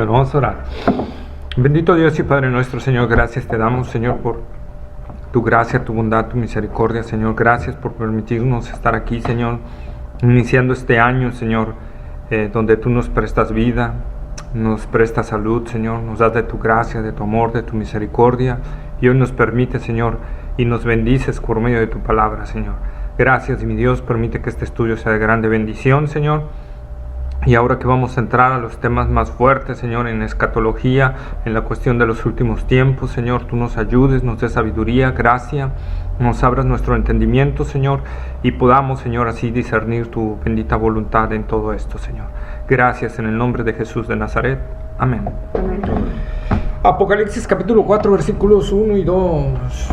Bueno, vamos a orar. Bendito Dios y Padre nuestro, Señor, gracias te damos, Señor, por tu gracia, tu bondad, tu misericordia, Señor. Gracias por permitirnos estar aquí, Señor, iniciando este año, Señor, donde tú nos prestas vida, nos prestas salud, Señor, nos das de tu gracia, de tu amor, de tu misericordia, y hoy nos permite, Señor, y nos bendices por medio de tu palabra, Señor. Gracias, mi Dios, permite que este estudio sea de grande bendición, Señor. Y ahora que vamos a entrar a los temas más fuertes, Señor, en escatología, en la cuestión de los últimos tiempos, Señor, tú nos ayudes, nos des sabiduría, gracia, nos abras nuestro entendimiento, Señor, y podamos, Señor, así discernir tu bendita voluntad en todo esto, Señor. Gracias en el nombre de Jesús de Nazaret. Amén. Amén. Apocalipsis capítulo 4, versículos 1 y 2.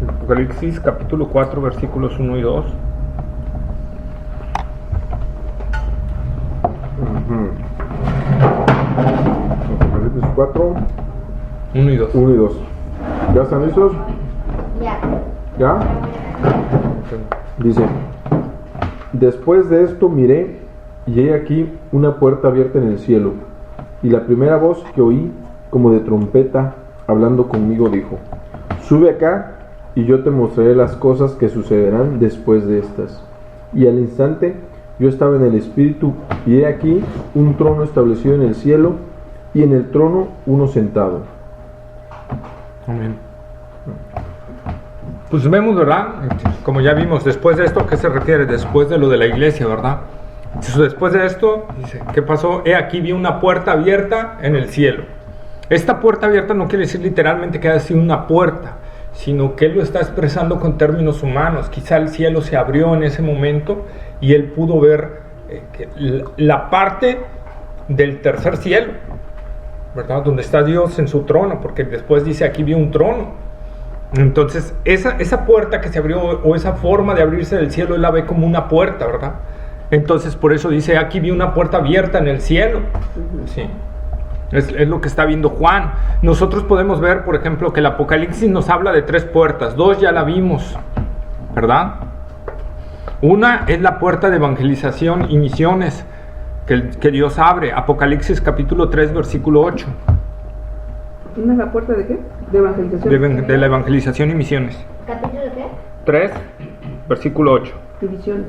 Apocalipsis capítulo 4, versículos 1 y 2. Apocalipsis 4, 1 y 2. 1 y 2. ¿Ya están listos? Ya. ¿Ya? Dice: después de esto miré, y he aquí una puerta abierta en el cielo, y la primera voz que oí, como de trompeta, hablando conmigo, dijo: sube acá, y yo te mostraré las cosas que sucederán después de estas. Y al instante yo estaba en el Espíritu, y he aquí un trono establecido en el cielo, y en el trono uno sentado. Amén. Pues vemos, ¿verdad? Como ya vimos, después de esto, ¿a qué se refiere? Después de lo de la iglesia, ¿verdad? Entonces, después de esto, dice, ¿qué pasó? He aquí vi una puerta abierta en el cielo. Esta puerta abierta no quiere decir literalmente que haya sido una puerta, sino que él lo está expresando con términos humanos. Quizá el cielo se abrió en ese momento y él pudo ver la parte del tercer cielo, ¿verdad? Donde está Dios en su trono, porque después dice, aquí vi un trono. Entonces, esa puerta que se abrió, o esa forma de abrirse del cielo, él la ve como una puerta, ¿verdad? Entonces, por eso dice, aquí vi una puerta abierta en el cielo. Sí. Es lo que está viendo Juan. Nosotros podemos ver, por ejemplo, que el Apocalipsis nos habla de 3 puertas. 2 ya la vimos, ¿verdad? Una es la puerta de evangelización y misiones que Dios abre. Apocalipsis capítulo 3, versículo 8. ¿Una es la puerta de qué? De evangelización. De la evangelización y misiones. ¿Capítulo qué? 3, versículo 8. División.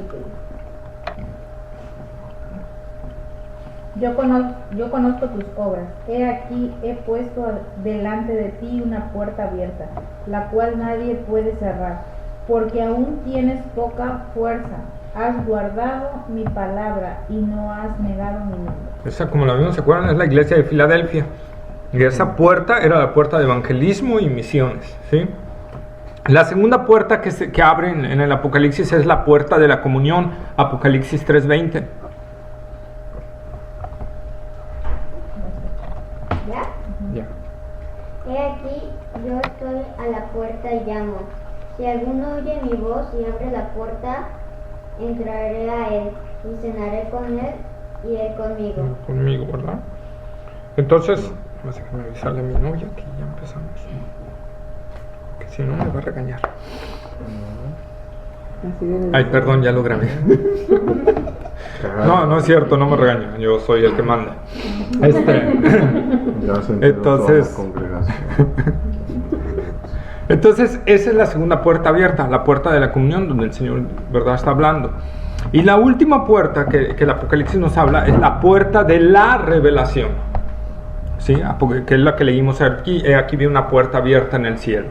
Yo conozco tus obras. He aquí, he puesto delante de ti una puerta abierta, la cual nadie puede cerrar, porque aún tienes poca fuerza. Has guardado mi palabra y no has negado mi nombre. Esa, como la vimos, ¿se acuerdan? Es la iglesia de Filadelfia. Y esa puerta era la puerta de evangelismo y misiones, ¿sí? La segunda puerta que abre en el Apocalipsis es la puerta de la comunión. Apocalipsis 3:20. ¿Ya? Ya. He aquí, yo estoy a la puerta y llamo. Si alguno oye mi voz y abre la puerta, entraré a él y cenaré con él y él conmigo. Conmigo, ¿verdad? Entonces, déjame avisarle a mi novia que ya empezamos. Que si no me va a regañar. Así viene. Ay, perdón, ya lo grabé. No es cierto, no me regaña. Yo soy el que manda. Ya se enteró Entonces, toda la congregación. Entonces, esa es la segunda puerta abierta, la puerta de la comunión, donde el Señor, ¿verdad?, está hablando. Y la última puerta que el Apocalipsis nos habla es la puerta de la revelación, ¿sí? Que es la que leímos aquí. Aquí vi una puerta abierta en el cielo.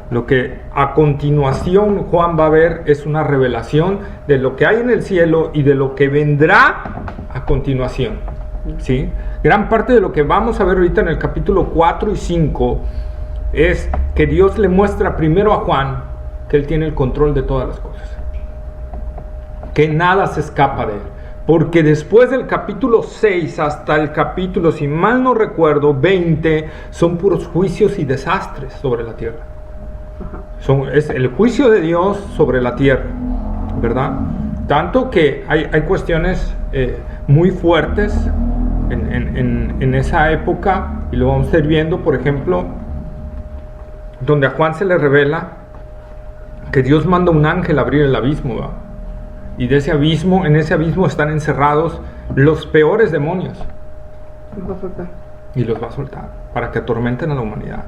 Lo que a continuación Juan va a ver es una revelación de lo que hay en el cielo y de lo que vendrá a continuación, ¿sí? Gran parte de lo que vamos a ver ahorita en el capítulo 4 y 5 es que Dios le muestra primero a Juan que Él tiene el control de todas las cosas, que nada se escapa de Él, porque después del capítulo 6 hasta el capítulo, si mal no recuerdo, 20, son puros juicios y desastres sobre la tierra. Es el juicio de Dios sobre la tierra, ¿verdad? Tanto que hay cuestiones muy fuertes en esa época, y lo vamos a ir viendo, por ejemplo, donde a Juan se le revela que Dios manda un ángel a abrir el abismo, ¿verdad? Y de ese abismo, en ese abismo están encerrados los peores demonios, Los va a soltar. Y los va a soltar para que atormenten a la humanidad.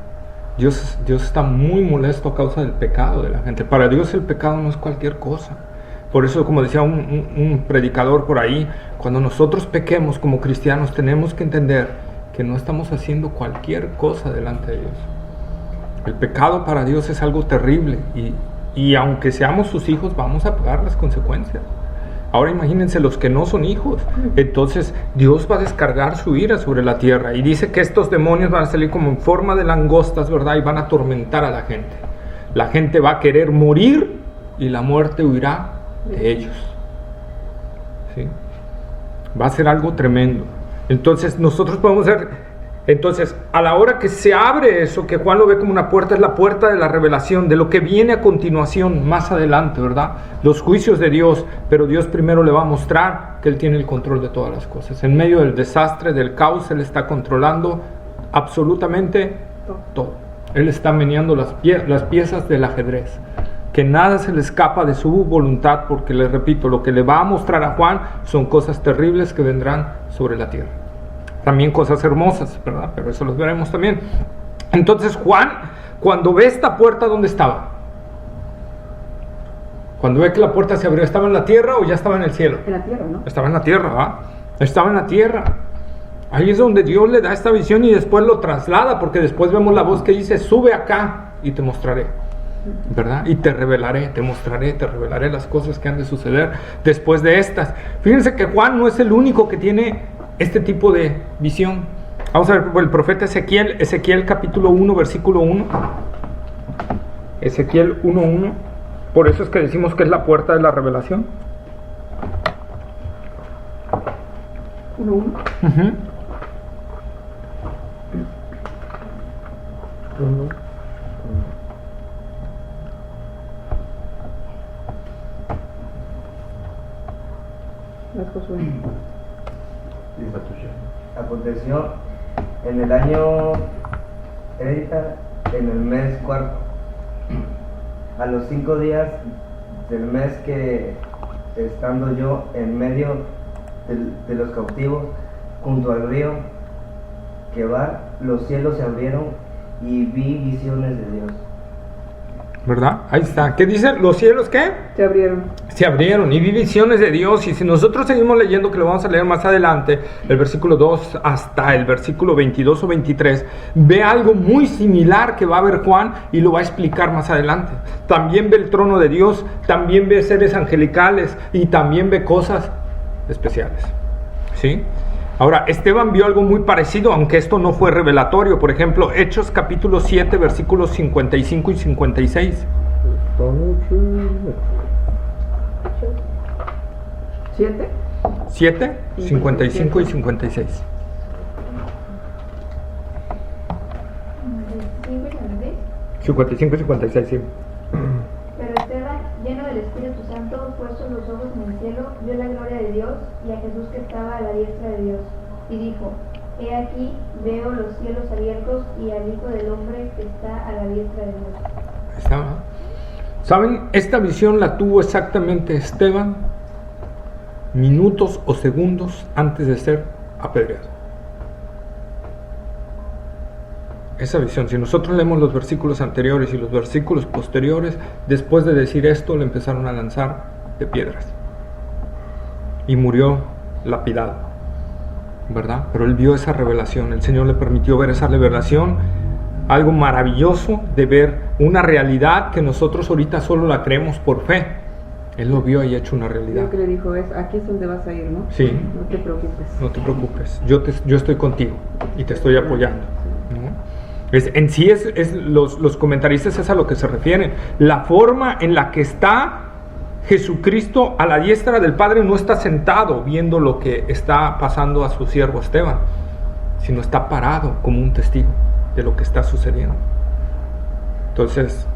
Dios está muy molesto a causa del pecado de la gente. Para Dios el pecado no es cualquier cosa. Por eso, como decía un predicador por ahí, cuando nosotros pequemos como cristianos tenemos que entender que no estamos haciendo cualquier cosa delante de Dios. El pecado para Dios es algo terrible y aunque seamos sus hijos vamos a pagar las consecuencias. Ahora imagínense los que no son hijos. Entonces Dios va a descargar su ira sobre la tierra y dice que estos demonios van a salir como en forma de langostas, ¿verdad? Y van a atormentar a la gente. La gente va a querer morir y la muerte huirá de ellos. ¿Sí? Va a ser algo tremendo. Entonces nosotros podemos ver, entonces a la hora que se abre eso, que Juan lo ve como una puerta, es la puerta de la revelación, de lo que viene a continuación, más adelante, ¿verdad? Los juicios de Dios, pero Dios primero le va a mostrar que Él tiene el control de todas las cosas. En medio del desastre, del caos, Él está controlando absolutamente todo. Él está meneando las piezas del ajedrez. Que nada se le escapa de su voluntad, porque les repito, lo que le va a mostrar a Juan son cosas terribles que vendrán sobre la tierra. También cosas hermosas, ¿verdad? Pero eso los veremos también. Entonces Juan, cuando ve esta puerta, ¿dónde estaba? Cuando ve que la puerta se abrió, ¿estaba en la tierra o ya estaba en el cielo? En la tierra, ¿no? Estaba en la tierra, ¿verdad? Estaba en la tierra. Ahí es donde Dios le da esta visión y después lo traslada, porque después vemos la voz que dice, sube acá y te mostraré, ¿verdad? Y te revelaré, te mostraré, te revelaré las cosas que han de suceder después de estas. Fíjense que Juan no es el único que tiene este tipo de visión. Vamos a ver el profeta Ezequiel capítulo 1, versículo 1. Ezequiel 1:1. Por eso es que decimos que es la puerta de la revelación. 1:1. Uh-huh. Las Josué. Aconteció en el año 30, en el mes cuarto, a los 5 días del mes, que estando yo en medio de los cautivos, junto al río Quebar, los cielos se abrieron y vi visiones de Dios. ¿Verdad? Ahí está. ¿Qué dice? ¿Los cielos qué? Se abrieron. Se abrieron y vi visiones de Dios. Y si nosotros seguimos leyendo, que lo vamos a leer más adelante, el versículo 2 hasta el versículo 22 o 23, ve algo muy similar que va a ver Juan y lo va a explicar más adelante. También ve el trono de Dios, también ve seres angelicales y también ve cosas especiales. ¿Sí? Ahora, Esteban vio algo muy parecido, aunque esto no fue revelatorio. Por ejemplo, Hechos capítulo 7, versículos 55 y 56. 7. 7, 55 y 56. ¿55 y 56? 55 y 56, sí. Pero Esteban, lleno del Espíritu Santo, puestos los ojos en el cielo, vio la gloria de Dios y a Jesús que estaba a la diestra de Dios. Y dijo, he aquí, veo los cielos abiertos y al Hijo del Hombre que está a la diestra de Dios. Ahí estaba. ¿Saben? Esta visión la tuvo exactamente Esteban minutos o segundos antes de ser apedreado. Esa visión, si nosotros leemos los versículos anteriores y los versículos posteriores, después de decir esto le empezaron a lanzar de piedras y murió lapidado, ¿verdad? Pero él vio esa revelación, el Señor le permitió ver esa revelación, algo maravilloso de ver una realidad que nosotros ahorita solo la creemos por fe. Él lo vio y ha hecho una realidad. Lo que le dijo es, aquí es donde vas a ir, ¿no? Sí. No te preocupes. No te preocupes, yo estoy contigo y te estoy apoyando, ¿no? En sí los comentaristas es a lo que se refieren. La forma en la que está Jesucristo a la diestra del Padre no está sentado viendo lo que está pasando a su siervo Esteban, sino está parado como un testigo de lo que está sucediendo. Entonces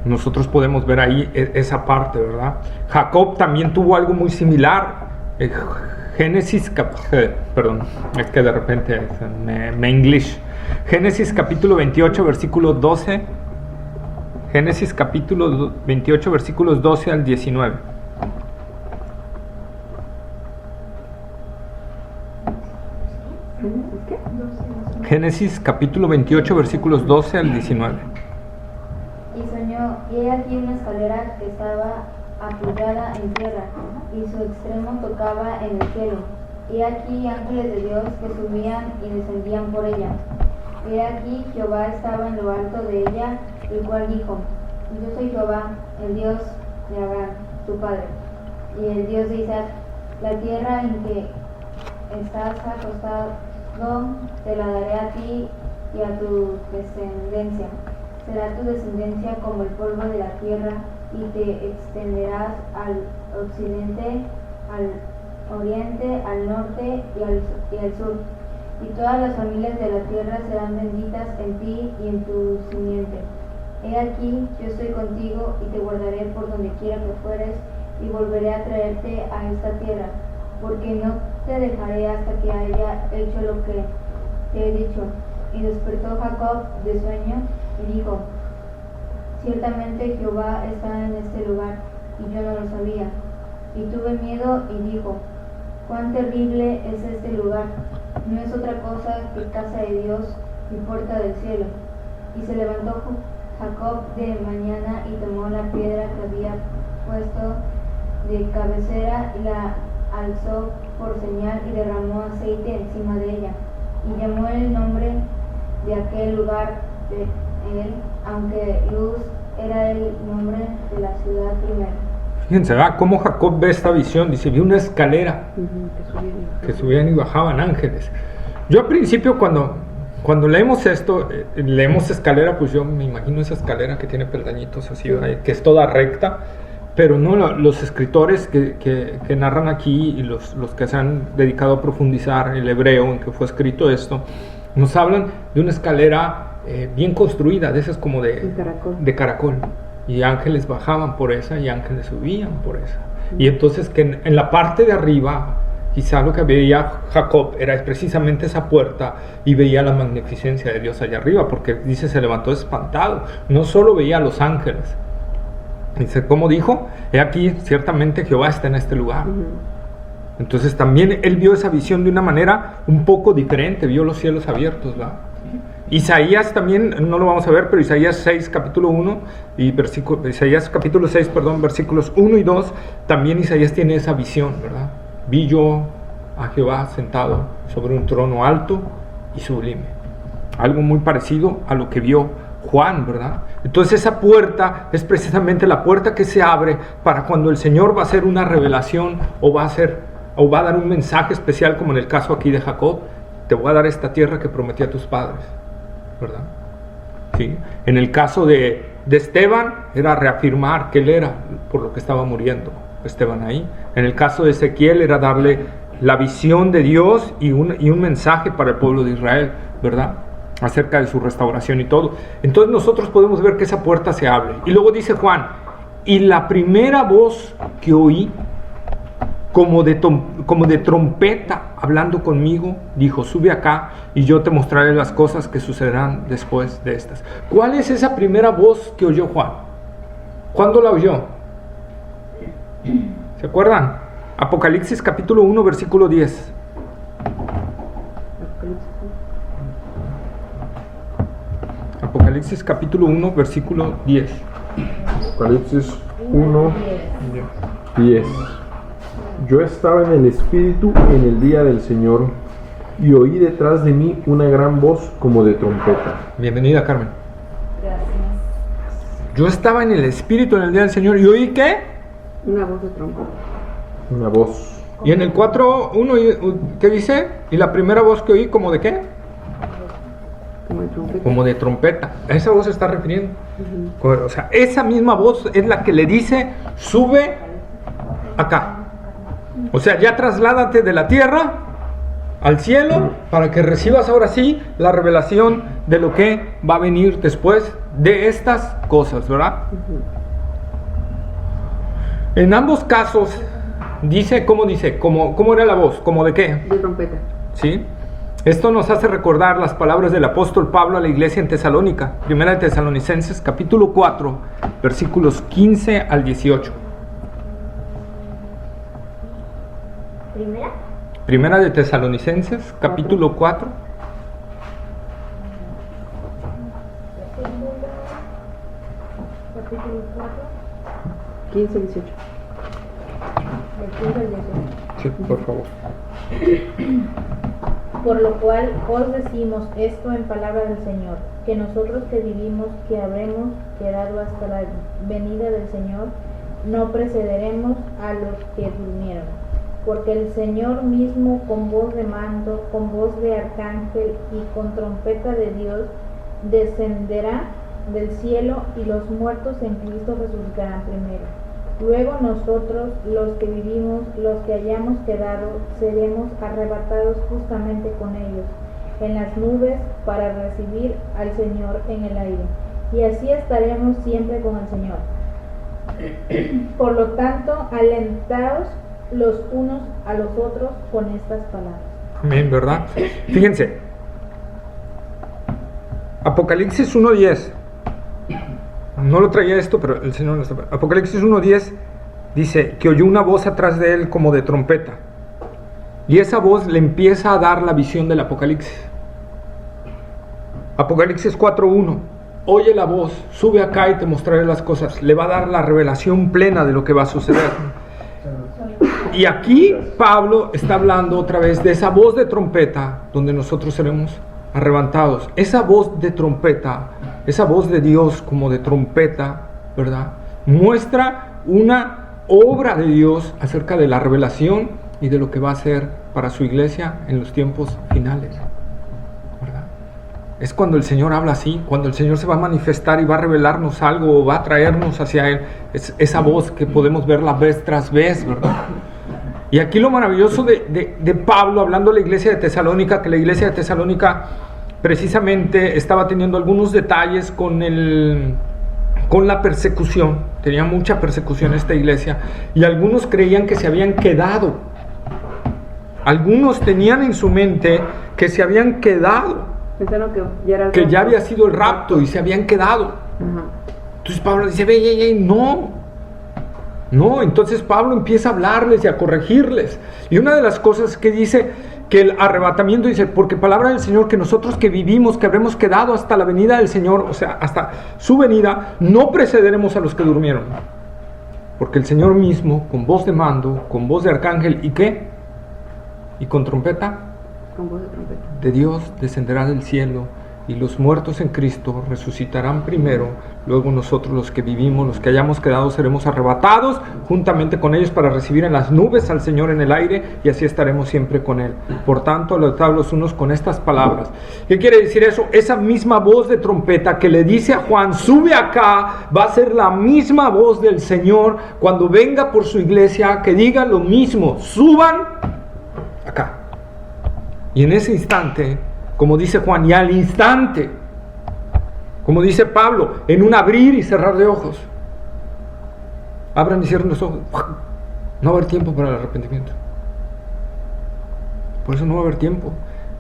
nosotros podemos ver ahí esa parte, ¿verdad? Jacob también tuvo algo muy similar. Perdón, es que de repente me English. Génesis capítulo 28, versículo 12. Génesis capítulo 28, versículos 12 al 19. ¿Qué? Génesis capítulo 28, versículos 12 al 19. Y soñó, y he aquí una escalera que estaba apoyada en tierra, y su extremo tocaba en el cielo. Y aquí ángeles de Dios que subían y descendían por ella. Y aquí Jehová estaba en lo alto de ella, el cual dijo: Yo soy Jehová, el Dios de Abraham, tu padre, y el Dios de Isaac. La tierra en que estás acostado te la daré a ti y a tu descendencia. Será tu descendencia como el polvo de la tierra, y te extenderás al occidente, al oriente, al norte y al sur. Y todas las familias de la tierra serán benditas en ti y en tu simiente. He aquí, yo estoy contigo y te guardaré por donde quiera que fueres, y volveré a traerte a esta tierra, porque no te dejaré hasta que haya hecho lo que te he dicho. Y despertó Jacob de sueño y dijo: Ciertamente Jehová está en este lugar, y yo no lo sabía. Y tuve miedo y dijo: Cuán terrible es este lugar, no es otra cosa que casa de Dios y puerta del cielo. Y se levantó Jacob de mañana y tomó la piedra que había puesto de cabecera y la alzó por señal y derramó aceite encima de ella. Y llamó el nombre de aquel lugar de él, aunque Luz era el nombre de la ciudad primero. Fíjense, ¿verdad? Cómo Jacob ve esta visión. Dice, vi una escalera que subían y bajaban ángeles. Yo al principio cuando leemos esto, leemos escalera, pues yo me imagino esa escalera que tiene peldañitos así, que es toda recta, pero no, los escritores que narran aquí y los que se han dedicado a profundizar el hebreo en que fue escrito esto, nos hablan de una escalera bien construida, de esas como de caracol. Y ángeles bajaban por esa y ángeles subían por esa. Y entonces que en la parte de arriba, quizá lo que veía Jacob era precisamente esa puerta y veía la magnificencia de Dios allá arriba, porque dice, se levantó espantado. No solo veía a los ángeles. Dice, ¿cómo dijo? He aquí, ciertamente Jehová está en este lugar. Entonces también él vio esa visión de una manera un poco diferente, vio los cielos abiertos, ¿verdad? Isaías también, no lo vamos a ver, pero Isaías 6, capítulo 1 y Isaías capítulo 6, perdón, versículos 1 y 2, también Isaías tiene esa visión, ¿verdad? Vi yo a Jehová sentado sobre un trono alto y sublime. Algo muy parecido a lo que vio Juan, ¿verdad? Entonces esa puerta es precisamente la puerta que se abre para cuando el Señor va a hacer una revelación o va a dar un mensaje especial, como en el caso aquí de Jacob. Te voy a dar esta tierra que prometí a tus padres, ¿verdad? ¿Sí? En el caso de Esteban era reafirmar que él era por lo que estaba muriendo Esteban ahí. En el caso de Ezequiel era darle la visión de Dios y un mensaje para el pueblo de Israel, ¿verdad? Acerca de su restauración y todo. Entonces nosotros podemos ver que esa puerta se abre. Y luego dice Juan, y la primera voz que oí, como de trompeta hablando conmigo, dijo, sube acá y yo te mostraré las cosas que sucederán después de estas. ¿Cuál es esa primera voz que oyó Juan? ¿Cuándo la oyó? ¿Se acuerdan? Apocalipsis capítulo 1, versículo 10. Apocalipsis capítulo 1, versículo 10. Apocalipsis 1, 10. Yo estaba en el Espíritu en el día del Señor y oí detrás de mí una gran voz como de trompeta. Bienvenida, Carmen. Gracias. Yo estaba en el Espíritu en el día del Señor y oí ¿qué? Una voz de trompeta. Una voz. Y en el 4:1, ¿qué dice? Y la primera voz que oí, ¿como de qué? Como de trompeta. Como de trompeta. A esa voz se está refiriendo. O sea, esa misma voz es la que le dice, sube acá. O sea, ya trasládate de la tierra al cielo para que recibas ahora sí la revelación de lo que va a venir después de estas cosas, ¿verdad? En ambos casos dice, ¿cómo dice? ¿Cómo era la voz? ¿Cómo de qué? De trompeta. ¿Sí? Esto nos hace recordar las palabras del apóstol Pablo a la iglesia en Tesalónica, primera de Tesalonicenses, capítulo 4, versículos 15 al 18. ¿Primera? Primera de Tesalonicenses, capítulo 4. Capítulo 4, 15, 18. del 15 al 18. Sí, por favor. Por lo cual os decimos esto en palabra del Señor, que nosotros que vivimos, que habremos quedado hasta la venida del Señor, no precederemos a los que durmieron. Porque el Señor mismo, con voz de mando, con voz de arcángel y con trompeta de Dios, descenderá del cielo, y los muertos en Cristo resucitarán primero. Luego nosotros, los que vivimos, los que hayamos quedado, seremos arrebatados justamente con ellos en las nubes para recibir al Señor en el aire. Y así estaremos siempre con el Señor. Por lo tanto, alentaos los unos a los otros con estas palabras. Amén, ¿verdad? Fíjense. Apocalipsis 1:10. No lo traía esto, pero el Señor lo está. Apocalipsis 1:10 dice que oyó una voz atrás de él como de trompeta. Y esa voz le empieza a dar la visión del Apocalipsis. Apocalipsis 4:1. Oye la voz, sube acá y te mostraré las cosas. Le va a dar la revelación plena de lo que va a suceder. Y aquí Pablo está hablando otra vez de esa voz de trompeta donde nosotros seremos arrebatados. Esa voz de trompeta, esa voz de Dios como de trompeta, ¿verdad? Muestra una obra de Dios acerca de la revelación y de lo que va a hacer para su iglesia en los tiempos finales, ¿verdad? Es cuando el Señor habla así, cuando el Señor se va a manifestar y va a revelarnos algo o va a traernos hacia Él. Es esa voz que podemos verla vez tras vez, ¿verdad? Y aquí lo maravilloso de Pablo, hablando de la iglesia de Tesalónica, que la iglesia de Tesalónica precisamente estaba teniendo algunos detalles con la persecución. Tenía mucha persecución esta iglesia, y algunos creían que se habían quedado. Algunos tenían en su mente que se habían quedado, Pensaron que ya era el que ya rapto. había sido el rapto y se habían quedado. Ajá. Entonces Pablo dice, ve, no, entonces Pablo empieza a hablarles y a corregirles. Y una de las cosas que dice, que el arrebatamiento, dice, porque palabra del Señor, que nosotros que vivimos, que habremos quedado hasta la venida del Señor, o sea, hasta su venida, no precederemos a los que durmieron. Porque el Señor mismo, con voz de mando, con voz de arcángel, ¿y qué? Y con trompeta Con voz de trompeta. de Dios descenderá del cielo, y los muertos en Cristo resucitarán primero. Luego nosotros, los que vivimos, los que hayamos quedado, seremos arrebatados juntamente con ellos para recibir en las nubes al Señor en el aire, y así estaremos siempre con Él. Por tanto, alentaos los unos con estas palabras. ¿Qué quiere decir eso? Esa misma voz de trompeta que le dice a Juan, sube acá, va a ser la misma voz del Señor cuando venga por su iglesia, que diga lo mismo, suban acá. Y en ese instante, como dice Juan, y al instante, como dice Pablo, en un abrir y cerrar de ojos, abran y cierren los ojos, no va a haber tiempo para el arrepentimiento. Por eso no va a haber tiempo.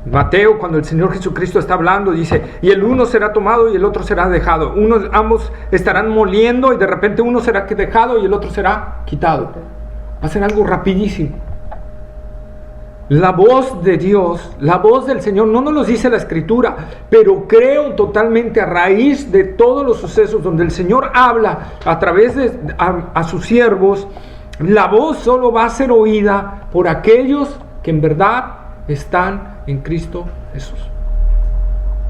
Mateo, cuando el Señor Jesucristo está hablando, dice, y el uno será tomado y el otro será dejado. Ambos estarán moliendo, y de repente uno será dejado y el otro será quitado. Va a ser algo rapidísimo. La voz de Dios, la voz del Señor, no nos lo dice la Escritura, pero creo totalmente, a raíz de todos los sucesos donde el Señor habla a través de a sus siervos, la voz solo va a ser oída por aquellos que en verdad están en Cristo Jesús.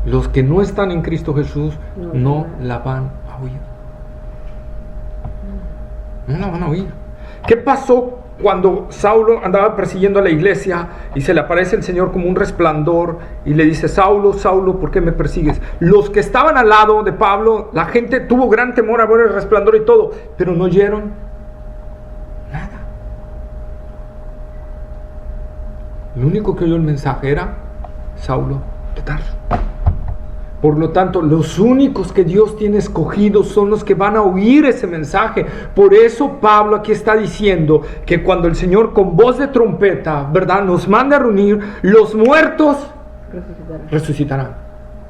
Los que no están en Cristo Jesús no la van a oír. No la van a oír. ¿Qué pasó cuando Saulo andaba persiguiendo a la iglesia y se le aparece el Señor como un resplandor y le dice, Saulo, Saulo, ¿por qué me persigues? Los que estaban al lado de Pablo, la gente tuvo gran temor a ver el resplandor y todo, pero no oyeron nada. Lo único que oyó el mensaje era Saulo de Tarso. Por lo tanto, los únicos que Dios tiene escogidos son los que van a oír ese mensaje. Por eso Pablo aquí está diciendo que cuando el Señor con voz de trompeta, ¿verdad?, nos manda a reunir, los muertos resucitarán.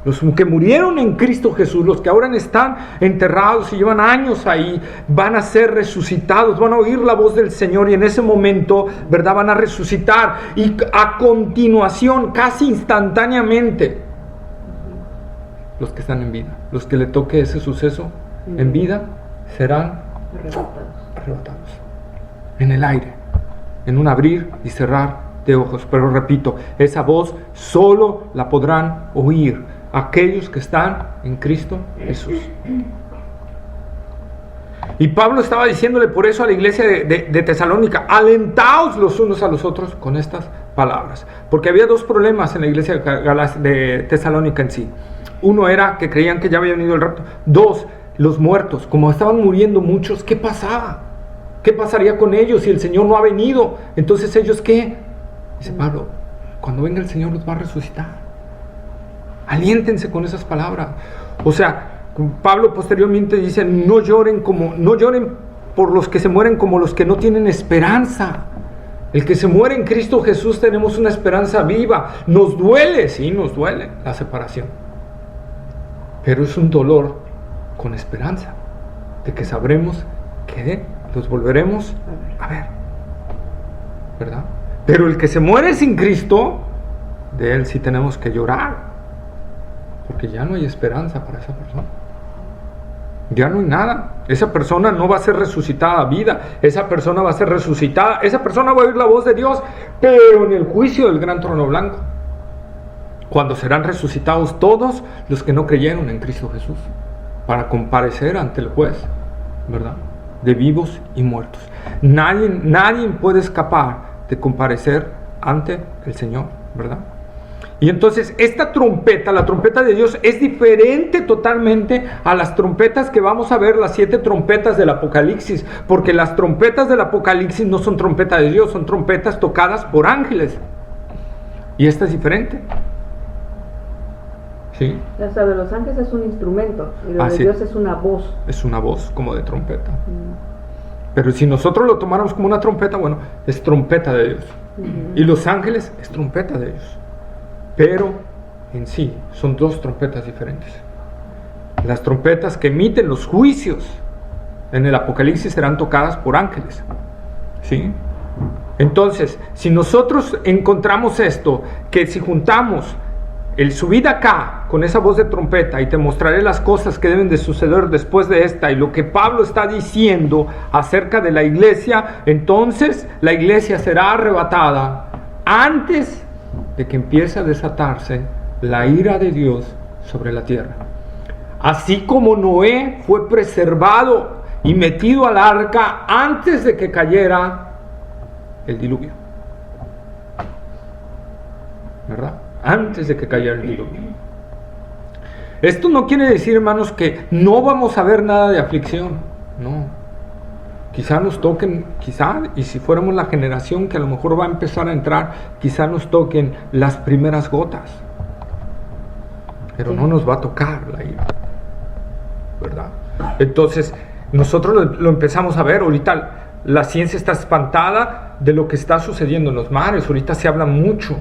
los que murieron en Cristo Jesús, los que ahora están enterrados y llevan años ahí, van a ser resucitados, van a oír la voz del Señor y en ese momento, ¿verdad?, van a resucitar. Y a continuación, casi instantáneamente, los que están en vida, los que le toque ese suceso en vida, serán arrebatados en el aire, en un abrir y cerrar de ojos. Pero repito, esa voz solo la podrán oír aquellos que están en Cristo Jesús. Y Pablo estaba diciéndole por eso a la iglesia de Tesalónica: alentaos los unos a los otros con estas palabras. Porque había dos problemas en la iglesia de Tesalónica en sí. Uno era que creían que ya había venido el rapto. Dos, los muertos. Como estaban muriendo muchos, ¿qué pasaba? ¿Qué pasaría con ellos si el Señor no ha venido? Entonces, ¿ellos qué? Dice Pablo: cuando venga el Señor los va a resucitar. Aliéntense con esas palabras. O sea, Pablo posteriormente dice: no lloren por los que se mueren como los que no tienen esperanza. El que se muere en Cristo Jesús tenemos una esperanza viva. Nos duele, sí, nos duele la separación, pero es un dolor con esperanza de que sabremos que los volveremos a ver, ¿verdad? Pero el que se muere sin Cristo, de él sí tenemos que llorar, porque ya no hay esperanza para esa persona. Ya no hay nada. Esa persona no va a ser resucitada a vida. Esa persona va a ser resucitada. Esa persona va a oír la voz de Dios, pero en el juicio del gran trono blanco, cuando serán resucitados todos los que no creyeron en Cristo Jesús, para comparecer ante el juez, ¿verdad?, de vivos y muertos. Nadie puede escapar de comparecer ante el Señor, ¿verdad? Y entonces esta trompeta, la trompeta de Dios, es diferente totalmente a las trompetas que vamos a ver, las 7 trompetas del Apocalipsis, porque las trompetas del Apocalipsis no son trompetas de Dios, son trompetas tocadas por ángeles. Y esta es diferente. ¿Sí? O sea, de los ángeles es un instrumento y lo de sí. Dios es una voz. Es una voz como de trompeta. Pero si nosotros lo tomáramos como una trompeta, bueno, es trompeta de Dios. Y los ángeles es trompeta de Dios. Pero en sí son dos trompetas diferentes. Las trompetas que emiten los juicios en el Apocalipsis serán tocadas por ángeles. ¿Sí? Entonces, si nosotros encontramos esto, que si juntamos el subir acá con esa voz de trompeta y te mostraré las cosas que deben de suceder después de esta, y lo que Pablo está diciendo acerca de la iglesia, entonces la iglesia será arrebatada antes de que empiece a desatarse la ira de Dios sobre la tierra. Así como Noé fue preservado y metido al arca antes de que cayera el diluvio, ¿verdad? Antes de que cayera el diluvio. Esto no quiere decir, hermanos, que no vamos a ver nada de aflicción. No. Quizá nos toquen, y si fuéramos la generación que a lo mejor va a empezar a entrar, quizá nos toquen las primeras gotas. Pero no nos va a tocar la ira, ¿verdad? Entonces, nosotros lo empezamos a ver. Ahorita la ciencia está espantada de lo que está sucediendo en los mares. Ahorita se habla mucho.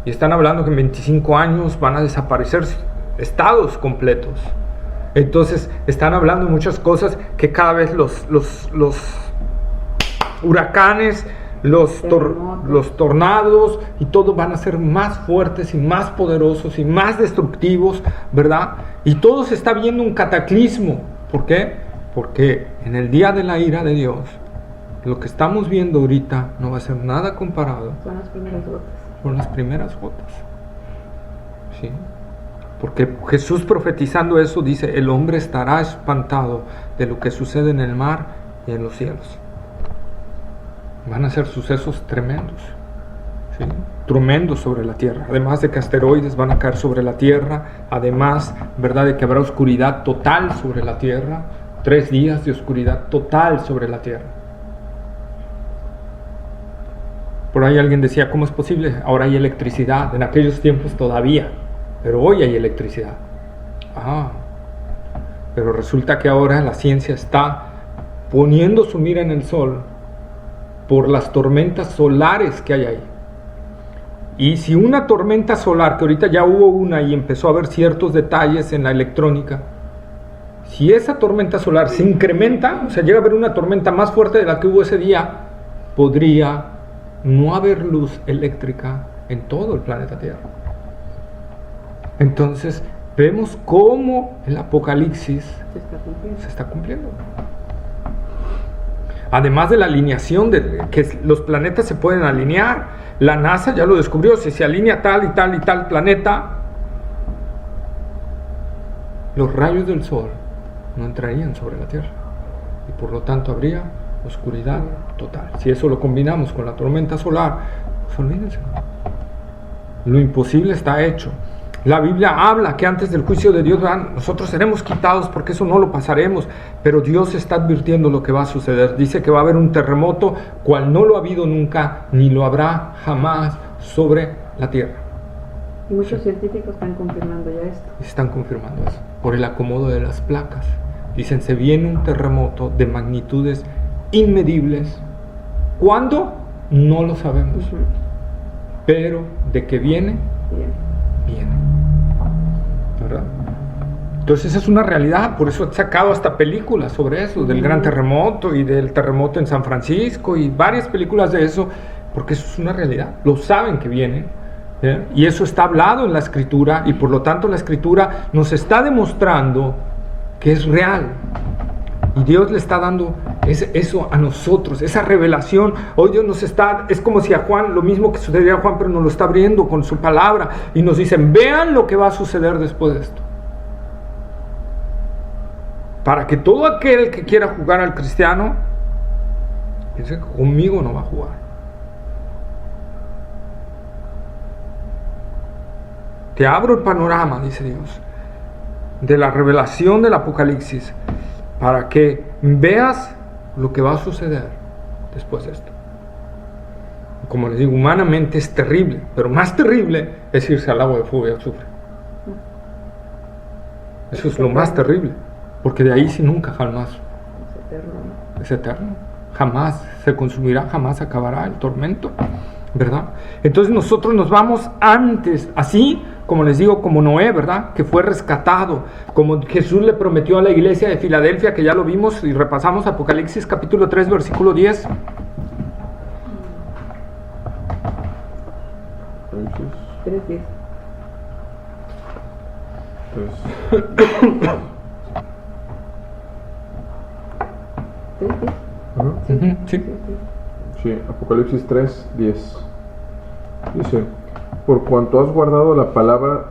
Y están hablando que en 25 años van a desaparecer estados completos. Entonces están hablando de muchas cosas, que cada vez los huracanes, los tornados y todo van a ser más fuertes y más poderosos y más destructivos, ¿verdad? Y todo se está viendo un cataclismo. ¿Por qué? Porque en el día de la ira de Dios, lo que estamos viendo ahorita no va a ser nada comparado. Son las primeras gotas. Con las primeras gotas. ¿Sí? Porque Jesús, profetizando eso, dice: el hombre estará espantado de lo que sucede en el mar y en los cielos. Van a ser sucesos tremendos, ¿sí? Tremendos sobre la tierra. Además de que asteroides van a caer sobre la tierra. Además, ¿verdad?, de que habrá oscuridad total sobre la tierra. 3 días de oscuridad total sobre la tierra. Por ahí alguien decía: ¿cómo es posible? Ahora hay electricidad. En aquellos tiempos todavía, pero hoy hay electricidad. Pero resulta que ahora la ciencia está poniendo su mira en el sol por las tormentas solares que hay ahí. Y si una tormenta solar, que ahorita ya hubo una y empezó a haber ciertos detalles en la electrónica, si esa tormenta solar se incrementa, o sea, llega a haber una tormenta más fuerte de la que hubo ese día, podría no haber luz eléctrica en todo el planeta Tierra. Entonces, vemos cómo el Apocalipsis se está cumpliendo. Además de la alineación, de que los planetas se pueden alinear, la NASA ya lo descubrió, si se alinea tal y tal y tal planeta, los rayos del sol no entrarían sobre la Tierra y por lo tanto habría oscuridad total. Si eso lo combinamos con la tormenta solar, pues olvídense, lo imposible está hecho. La Biblia habla que antes del juicio de Dios nosotros seremos quitados porque eso no lo pasaremos, pero Dios está advirtiendo lo que va a suceder. Dice que va a haber un terremoto cual no lo ha habido nunca ni lo habrá jamás sobre la tierra. Y muchos científicos están confirmando ya esto. Están confirmando eso por el acomodo de las placas. Dicen, se viene un terremoto de magnitudes inmedibles. ¿Cuándo? No lo sabemos. Pero de que viene, viene. ¿Verdad? Entonces esa es una realidad, por eso he sacado hasta películas sobre eso, del gran terremoto y del terremoto en San Francisco y varias películas de eso, porque eso es una realidad, lo saben que viene, ¿eh? Y eso está hablado en la Escritura y por lo tanto la Escritura nos está demostrando que es real y Dios le está dando eso a nosotros, esa revelación. Hoy Dios nos está, es como si a Juan, lo mismo que sucedería a Juan, pero nos lo está abriendo con su palabra y nos dicen, vean lo que va a suceder después de esto, para que todo aquel que quiera jugar al cristiano piense que conmigo no va a jugar. Te abro el panorama, dice Dios, de la revelación del Apocalipsis, para que veas lo que va a suceder después de esto. Como les digo, humanamente es terrible, pero más terrible es irse al lago de fuego y azufre. Eso es lo más terrible, porque de ahí sí nunca jamás es eterno, jamás se consumirá, jamás acabará el tormento, ¿verdad? Entonces nosotros nos vamos antes, así como les digo, como Noé, ¿verdad? Que fue rescatado, como Jesús le prometió a la iglesia de Filadelfia, que ya lo vimos y repasamos Apocalipsis capítulo 3, versículo 10. 3:10. Sí, Apocalipsis 3:10. Dice, por cuanto has guardado la palabra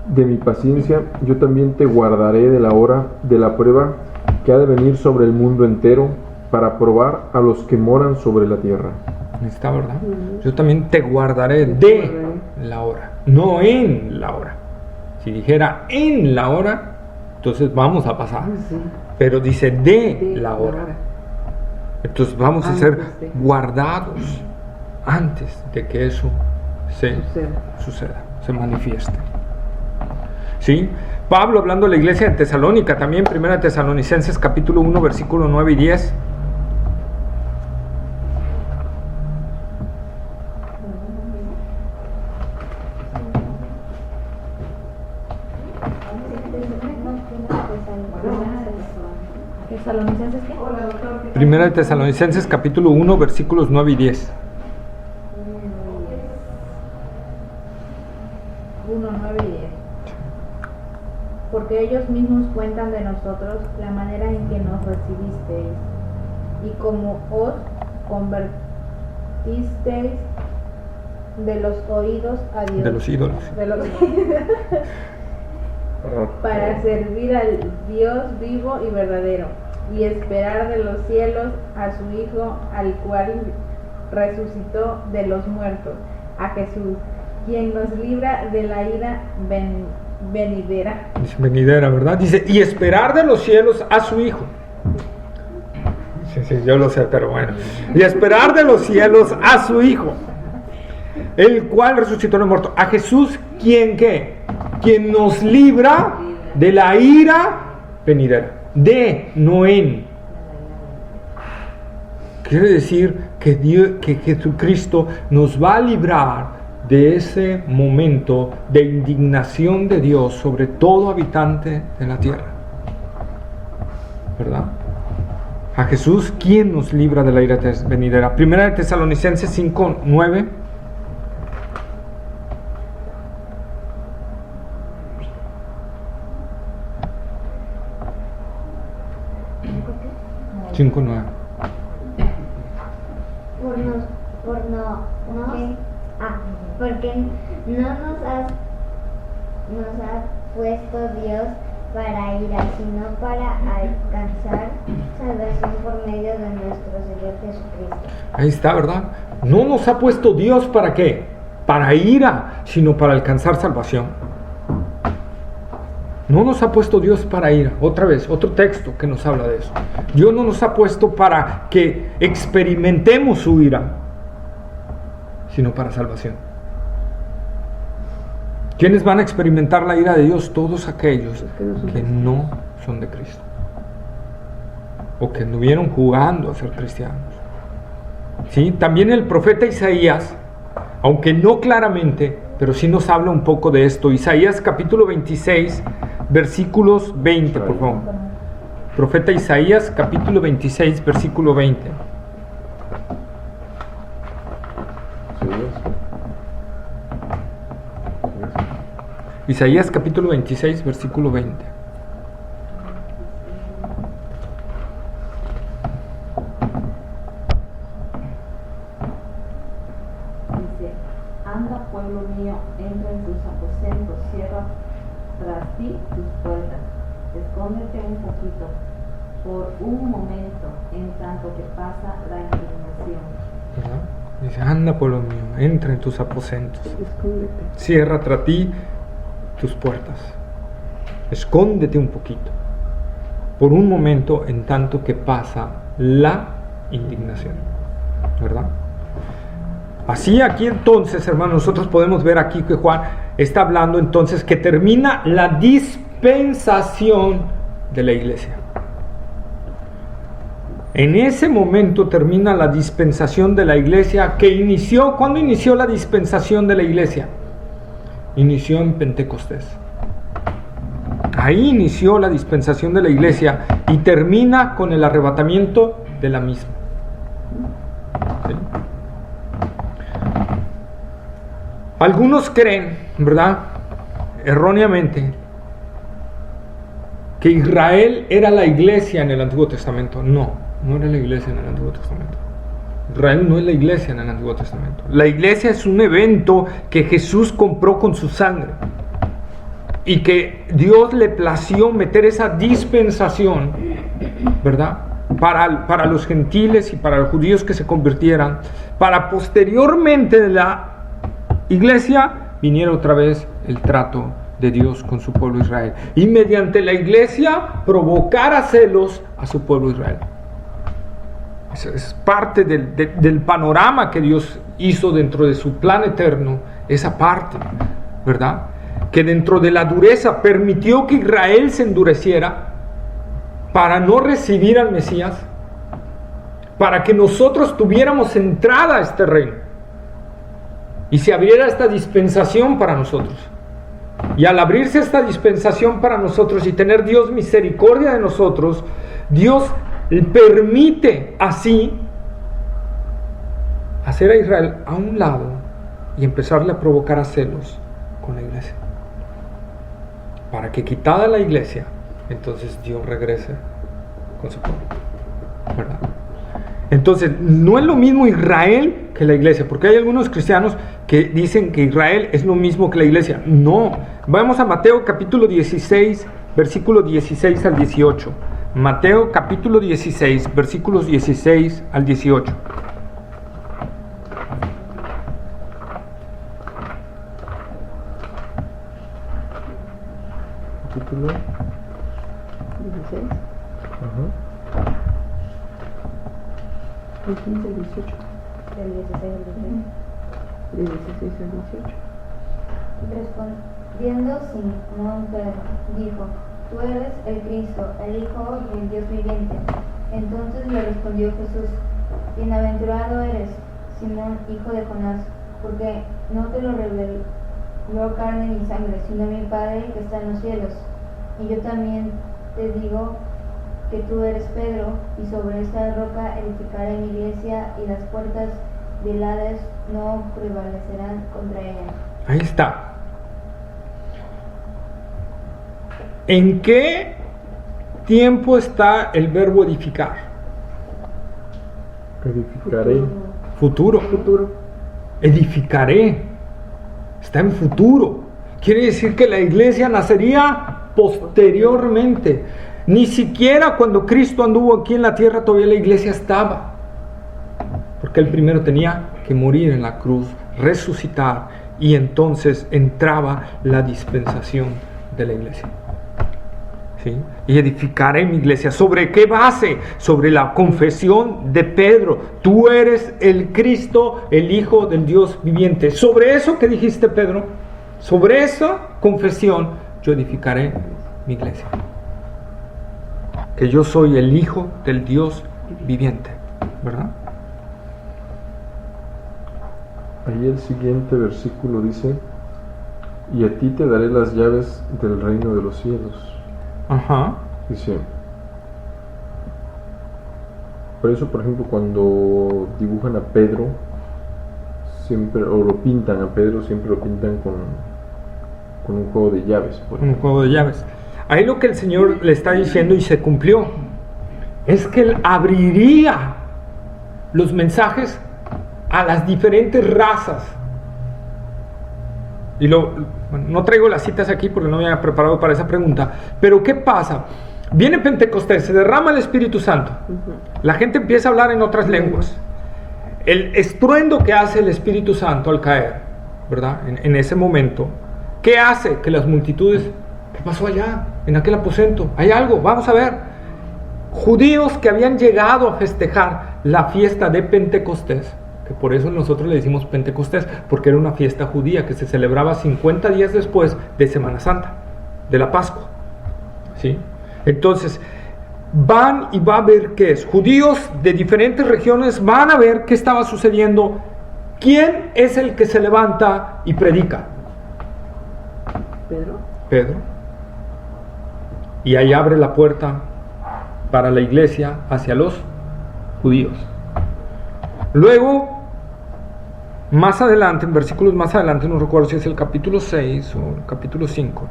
de mi paciencia, yo también te guardaré de la hora de la prueba que ha de venir sobre el mundo entero para probar a los que moran sobre la tierra. Está, ¿verdad? Yo también te guardaré de la hora, no en la hora. Si dijera en la hora, entonces vamos a pasar. Pero dice de la hora. Entonces vamos a ser guardados antes de que eso suceda, se manifieste. ¿Sí? Pablo, hablando de la iglesia de Tesalónica, también 1 Tesalonicenses capítulo 1, versículo 9 y 10. ¿Tesalonicenses qué? 1 Tesalonicenses capítulo 1, versículos 9 y 10. 1, 9 y 10. Porque ellos mismos cuentan de nosotros la manera en que nos recibisteis y cómo os convertisteis de los oídos a Dios. De los ídolos. Para servir al Dios vivo y verdadero y esperar de los cielos a su Hijo, al cual resucitó de los muertos, a Jesús, quien nos libra de la ira venidera. Dice venidera, ¿verdad? Dice, y esperar de los cielos a su Hijo. Sí, yo lo sé, pero bueno. Y esperar de los cielos a su Hijo, el cual resucitó de los muertos. A Jesús, ¿quién qué? Quien nos libra de la ira venidera. De, no en. Quiere decir que Jesucristo nos va a librar de ese momento de indignación de Dios sobre todo habitante de la tierra. ¿Verdad? A Jesús, ¿quién nos libra de la ira venidera? Primera de Tesalonicenses 5:9. Porque no nos ha puesto Dios para ira, sino para alcanzar salvación por medio de nuestro Señor Jesucristo. Ahí está, ¿verdad? No nos ha puesto Dios ¿para qué? Para ira, sino para alcanzar salvación. No nos ha puesto Dios para ira. Otra vez, otro texto que nos habla de eso. Dios no nos ha puesto para que experimentemos su ira, sino para salvación. ¿Quiénes van a experimentar la ira de Dios? Todos aquellos que no son de Cristo, o que anduvieron jugando a ser cristianos. ¿Sí? También el profeta Isaías, aunque no claramente, pero sí nos habla un poco de esto. Isaías capítulo 26, versículos 20, por favor. Profeta Isaías capítulo 26, versículo 20. Isaías capítulo 26, versículo 20. Dice: anda, pueblo mío, entra en tus aposentos, cierra tras ti tus puertas, escóndete un poquito, por un momento, en tanto que pasa la indignación. ¿Verdad? Dice: anda, pueblo mío, entra en tus aposentos, Escóndete. cierra tras ti tus puertas, escóndete un poquito, por un momento, en tanto que pasa la indignación. ¿Verdad? Así aquí entonces, hermanos, nosotros podemos ver aquí que Juan está hablando entonces que termina la dispensación de la iglesia. En ese momento termina la dispensación de la iglesia que inició. ¿Cuándo inició la dispensación de la iglesia? Inició en Pentecostés. Ahí inició la dispensación de la iglesia y termina con el arrebatamiento de la misma. ¿Sí? Algunos creen, ¿verdad?, erróneamente, que Israel era la iglesia en el Antiguo Testamento. No era la iglesia en el Antiguo Testamento. Israel no es la iglesia en el Antiguo Testamento. La iglesia es un evento que Jesús compró con su sangre y que Dios le plació meter esa dispensación, ¿verdad?, para los gentiles y para los judíos que se convirtieran, para posteriormente de la iglesia viniera otra vez el trato de Dios con su pueblo Israel, y mediante la iglesia provocar a celos a su pueblo Israel. Es parte del panorama que Dios hizo dentro de su plan eterno, esa parte, ¿verdad?, que dentro de la dureza permitió que Israel se endureciera para no recibir al Mesías, para que nosotros tuviéramos entrada a este reino y se abriera esta dispensación para nosotros. Y al abrirse esta dispensación para nosotros y tener Dios misericordia de nosotros, Dios permite así hacer a Israel a un lado y empezarle a provocar a celos con la iglesia, para que quitada la iglesia, entonces Dios regrese con su pueblo, ¿verdad? Entonces no es lo mismo Israel que la iglesia, porque hay algunos cristianos que dicen que Israel es lo mismo que la iglesia. No, vamos a Mateo capítulo 16, versículos 16 al 18. Mateo capítulo 16, versículos 16 al 18. Capítulo 16. Ajá. El 15 al 18. Del 16 al 18. De 16 al 18. Respondiendo Simón Pedro, dijo: tú eres el Cristo, el Hijo del Dios viviente. Entonces le respondió Jesús: bienaventurado eres, Simón, hijo de Jonás, porque no te lo reveló carne ni sangre, sino mi Padre que está en los cielos. Y yo también te digo que tú eres Pedro, y sobre esta roca edificaré mi iglesia, y las puertas del Hades no prevalecerán contra ella. Ahí está. ¿En qué tiempo está el verbo edificar? Edificaré. Futuro. Futuro. Edificaré. Está en futuro. Quiere decir que la iglesia nacería posteriormente. Ni siquiera cuando Cristo anduvo aquí en la tierra todavía la iglesia estaba. Porque él primero tenía que morir en la cruz, resucitar, y entonces entraba la dispensación de la iglesia. ¿Sí? Y edificaré mi iglesia. ¿Sobre qué base? Sobre la confesión de Pedro. Tú eres el Cristo, el Hijo del Dios viviente. Sobre eso que dijiste, Pedro, sobre esa confesión, yo edificaré mi iglesia. Que yo soy el Hijo del Dios viviente. ¿Verdad? Ahí el siguiente versículo dice: y a ti te daré las llaves del reino de los cielos. Ajá. Dice, por eso, por ejemplo, cuando dibujan a Pedro, siempre, o lo pintan a Pedro, siempre lo pintan con un juego de llaves. Un juego de llaves. Ahí lo que el Señor le está diciendo, y se cumplió, es que Él abriría los mensajes a las diferentes razas. Y bueno, no traigo las citas aquí porque no me había preparado para esa pregunta, pero ¿qué pasa? Viene Pentecostés, se derrama el Espíritu Santo, la gente empieza a hablar en otras lenguas, el estruendo que hace el Espíritu Santo al caer, ¿verdad? En ese momento, ¿qué hace? Que las multitudes, ¿qué pasó allá? En aquel aposento, hay algo, vamos a ver. Judíos que habían llegado a festejar la fiesta de Pentecostés, que por eso nosotros le decimos Pentecostés, porque era una fiesta judía que se celebraba 50 días después de Semana Santa, de la Pascua, ¿sí? Entonces, van y va a ver qué es. Judíos de diferentes regiones van a ver qué estaba sucediendo. ¿Quién es el que se levanta y predica? Pedro. Pedro. Y ahí abre la puerta para la iglesia hacia los judíos. Luego, más adelante, en versículos más adelante, no recuerdo si es el capítulo 6 o el capítulo 5,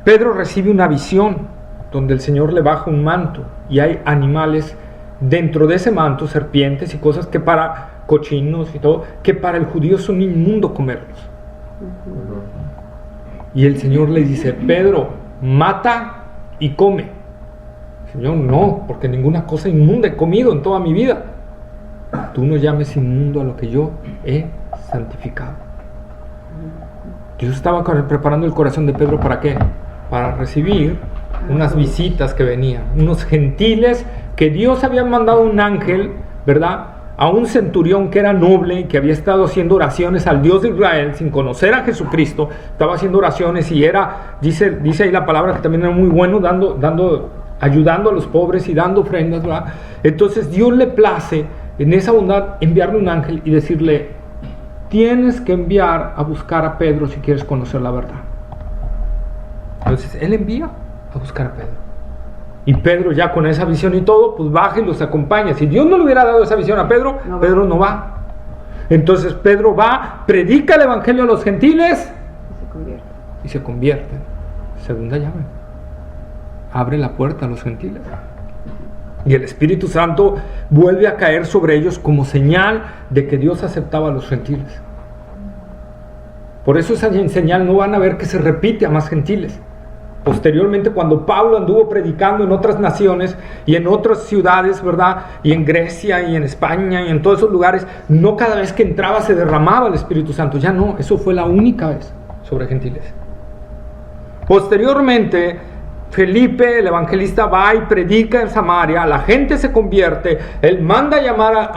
Pedro recibe una visión donde el Señor le baja un manto y hay animales dentro de ese manto, serpientes y cosas que para cochinos y todo, que para el judío son inmundo comerlos. Y el Señor le dice: Pedro, mata y come. Señor, no, porque ninguna cosa inmunda he comido en toda mi vida. Tú no llames inmundo a lo que yo he santificado. Dios estaba preparando el corazón de Pedro, ¿para qué? Para recibir unas visitas que venían, unos gentiles que Dios había mandado un ángel, ¿verdad? A un centurión que era noble, que había estado haciendo oraciones al Dios de Israel sin conocer a Jesucristo, estaba haciendo oraciones y era, dice ahí la palabra, que también era muy bueno ayudando a los pobres y dando ofrendas, ¿verdad? Entonces Dios le place en esa bondad enviarle un ángel y decirle: tienes que enviar a buscar a Pedro si quieres conocer la verdad. Entonces él envía a buscar a Pedro, y Pedro, ya con esa visión y todo, pues baja y los acompaña. Si Dios no le hubiera dado esa visión a Pedro, Pedro no va. Entonces Pedro va, predica el evangelio a los gentiles y se convierte. Segunda llave, abre la puerta a los gentiles. Y el Espíritu Santo vuelve a caer sobre ellos como señal de que Dios aceptaba a los gentiles. Por eso esa señal no van a ver que se repite a más gentiles. Posteriormente, cuando Pablo anduvo predicando en otras naciones y en otras ciudades, ¿verdad? Y en Grecia y en España y en todos esos lugares, no cada vez que entraba se derramaba el Espíritu Santo. Ya no, eso fue la única vez sobre gentiles. Posteriormente, Felipe, el evangelista, va y predica en Samaria, la gente se convierte, él manda a llamar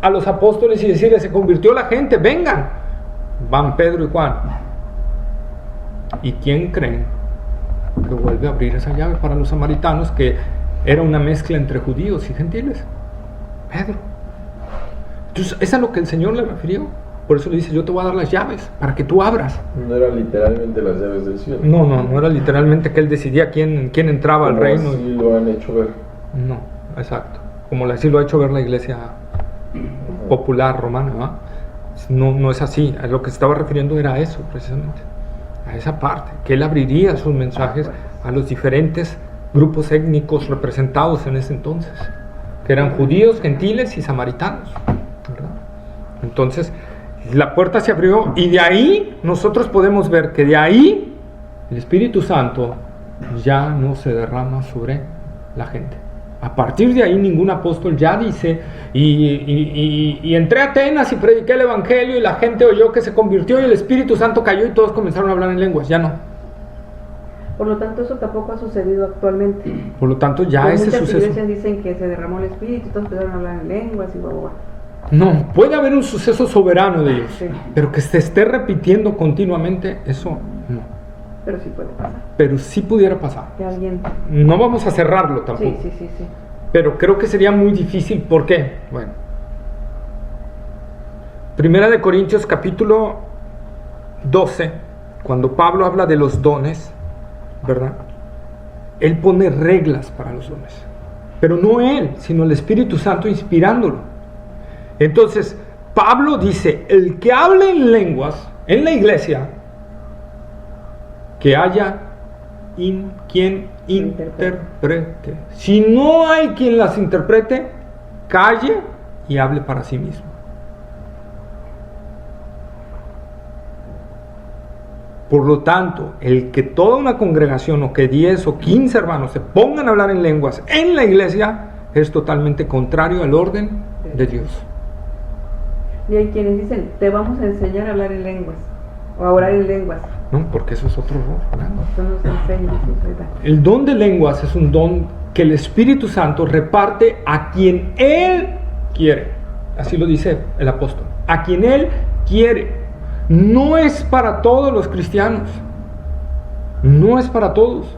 a los apóstoles y decirles: se convirtió la gente, vengan. Van Pedro y Juan. ¿Y quién creen que vuelve a abrir esa llave para los samaritanos, que era una mezcla entre judíos y gentiles? Pedro. Entonces, es a lo que el Señor le refirió. Por eso le dice, yo te voy a dar las llaves para que tú abras. No era literalmente las llaves del cielo. No era literalmente que Él decidía quién entraba al Como reino. así lo han hecho ver. No, exacto. Como así lo ha hecho ver la iglesia popular romana, ¿verdad? No es así. A lo que se estaba refiriendo era a eso, precisamente. A esa parte. Que Él abriría sus mensajes a los diferentes grupos étnicos representados en ese entonces. Que eran judíos, gentiles y samaritanos, ¿verdad? Entonces, la puerta se abrió y de ahí nosotros podemos ver que de ahí el Espíritu Santo ya no se derrama sobre la gente. A partir de ahí ningún apóstol ya dice y entré a Atenas y prediqué el Evangelio y la gente oyó que se convirtió y el Espíritu Santo cayó y todos comenzaron a hablar en lenguas. Ya no. Por lo tanto, eso tampoco ha sucedido actualmente. Por lo tanto, ya Pues ese muchas suceso. iglesias dicen que se derramó el Espíritu y todos empezaron a hablar en lenguas y guau. No, puede haber un suceso soberano de Dios, Sí. pero que se esté repitiendo continuamente, eso no. Pero sí puede pasar. Pero sí pudiera pasar. Que alguien... No vamos a cerrarlo tampoco. Sí. Pero creo que sería muy difícil. ¿Por qué? Bueno. Primera de Corintios capítulo 12, cuando Pablo habla de los dones, ¿verdad? Él pone reglas para los dones. Pero no él, sino el Espíritu Santo inspirándolo. Entonces, Pablo dice, el que hable en lenguas en la iglesia, que haya quien interprete. Si no hay quien las interprete, calle y hable para sí mismo. Por lo tanto, el que toda una congregación o que 10 o 15 hermanos se pongan a hablar en lenguas en la iglesia es totalmente contrario al orden de Dios. Y hay quienes dicen, te vamos a enseñar a hablar en lenguas o a orar en lenguas. No, porque eso es otro error. Esto nos enseña, sí, ¿verdad? El don de lenguas es un don que el Espíritu Santo reparte a quien Él quiere. Así lo dice el apóstol. A quien Él quiere. No es para todos los cristianos. No es para todos.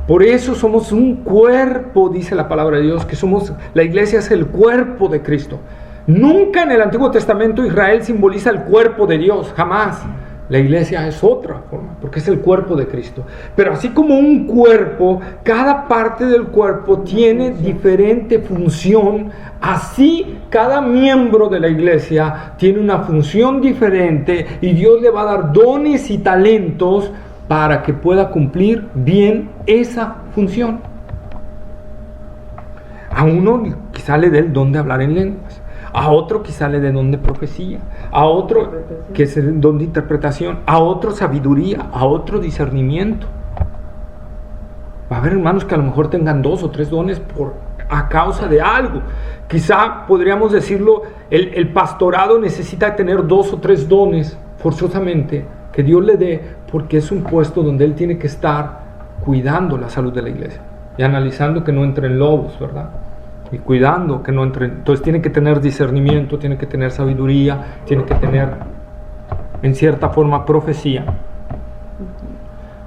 Por eso somos un cuerpo, dice la palabra de Dios, que somos, la iglesia es el cuerpo de Cristo. Nunca en el Antiguo Testamento Israel simboliza el cuerpo de Dios, jamás. La iglesia es otra forma, porque es el cuerpo de Cristo. Pero así como un cuerpo, cada parte del cuerpo tiene diferente función, así cada miembro de la iglesia tiene una función diferente y Dios le va a dar dones y talentos para que pueda cumplir bien esa función. A uno quizá le dé el don de hablar en lenguas. A otro quizá le dé don de profecía, a otro que es el don de interpretación, a otro sabiduría, a otro discernimiento. Va a haber hermanos que a lo mejor tengan 2 o 3 dones a causa de algo. Quizá podríamos decirlo, el pastorado necesita tener 2 o 3 dones forzosamente que Dios le dé, porque es un puesto donde él tiene que estar cuidando la salud de la iglesia y analizando que no entren lobos, ¿verdad? Y cuidando que no entren. Entonces tiene que tener discernimiento, tiene que tener sabiduría, tiene que tener en cierta forma profecía.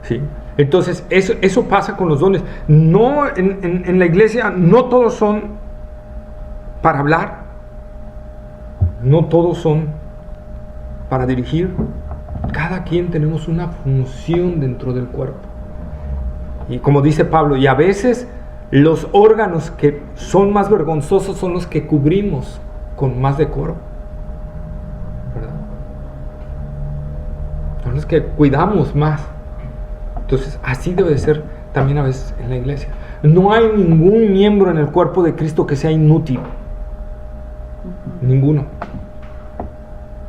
¿Sí? Entonces eso pasa con los dones. No en la iglesia no todos son para hablar, no todos son para dirigir. Cada quien tenemos una función dentro del cuerpo. Y como dice Pablo, y a veces los órganos que son más vergonzosos son los que cubrimos con más decoro, ¿verdad? Son los que cuidamos más. Entonces, así debe de ser también a veces en la iglesia. No hay ningún miembro en el cuerpo de Cristo que sea inútil. Ninguno.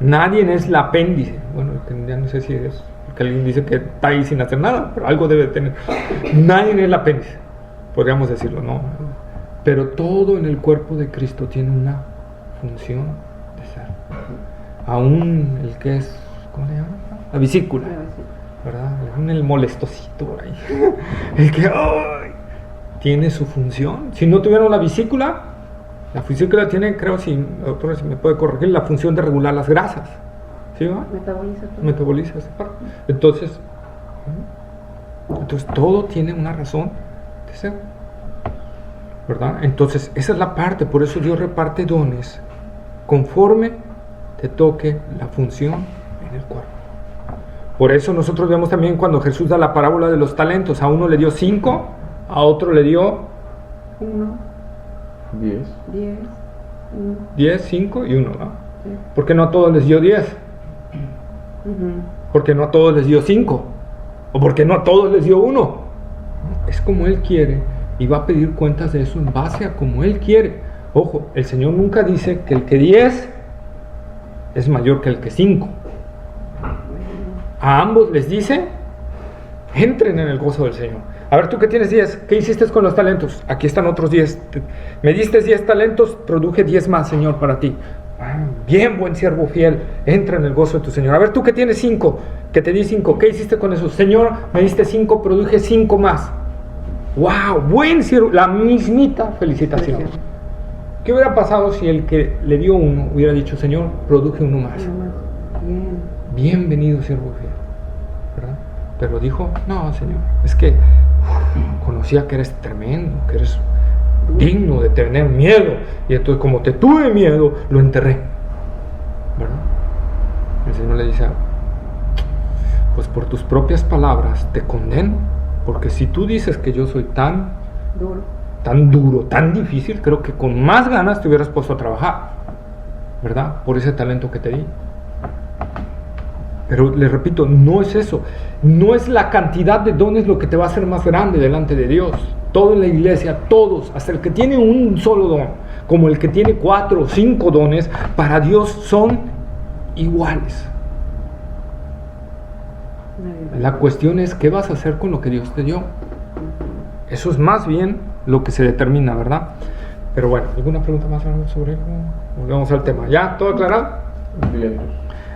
Nadie es el apéndice. Bueno, ya no sé si es, porque alguien dice que está ahí sin hacer nada, pero algo debe tener. Nadie es el apéndice. Podríamos decirlo, no. Pero todo en el cuerpo de Cristo tiene una función de ser. Aún el que es, ¿cómo se llama? La vesícula, ¿verdad? Aún el molestosito por ahí. El que tiene su función. Si no tuvieron la vesícula tiene, creo, si la doctora si me puede corregir, la función de regular las grasas. ¿Sí va? Metaboliza esa parte. Entonces todo tiene una razón de ser, ¿verdad? Entonces esa es la parte. Por eso Dios reparte dones conforme te toque la función en el cuerpo. Por eso nosotros vemos también cuando Jesús da la parábola de los talentos, a uno le dio 5, a otro le dio 1, 10. 10, 1. 10, 5 y 1, ¿no? Sí. ¿Por qué no a todos les dio 10? ¿Por qué no a todos les dio 5? ¿O por qué no a todos les dio 1? Es como Él quiere y va a pedir cuentas de eso en base a como Él quiere. Ojo, el Señor nunca dice que el que 10 es mayor que el que 5. A ambos les dice, entren en el gozo del Señor. A ver, tú que tienes 10, ¿qué hiciste con los talentos? Aquí están otros 10. Me diste 10 talentos, produje 10 más, Señor, para ti. Bien, buen siervo fiel, entra en el gozo de tu Señor. A ver, tú que tienes 5, que te di 5, ¿qué hiciste con eso? Señor, me diste 5, produje 5 más. ¡Wow! Buen siervo, la mismita felicitación. ¿Qué hubiera pasado si el que le dio 1 hubiera dicho, Señor, produje 1 más? Bien. Bienvenido, siervo fiel, ¿verdad? Pero dijo, no, Señor, es que conocía que eres tremendo, que eres digno de tener miedo, y entonces como te tuve miedo, lo enterré, ¿verdad? El Señor le dice, pues por tus propias palabras te condeno, porque si tú dices que yo soy tan duro, tan difícil, creo que con más ganas te hubieras puesto a trabajar, ¿verdad? Por ese talento que te di. Pero les repito, no es eso, no es la cantidad de dones lo que te va a hacer más grande delante de Dios. Todo en la iglesia, todos, hasta el que tiene un solo don, como el que tiene 4 o 5 dones, para Dios son iguales. La cuestión es qué vas a hacer con lo que Dios te dio. Eso es más bien lo que se determina, ¿verdad? Pero bueno, ¿alguna pregunta más sobre eso? Volvemos al tema. ¿Ya? ¿Todo aclarado? Bien.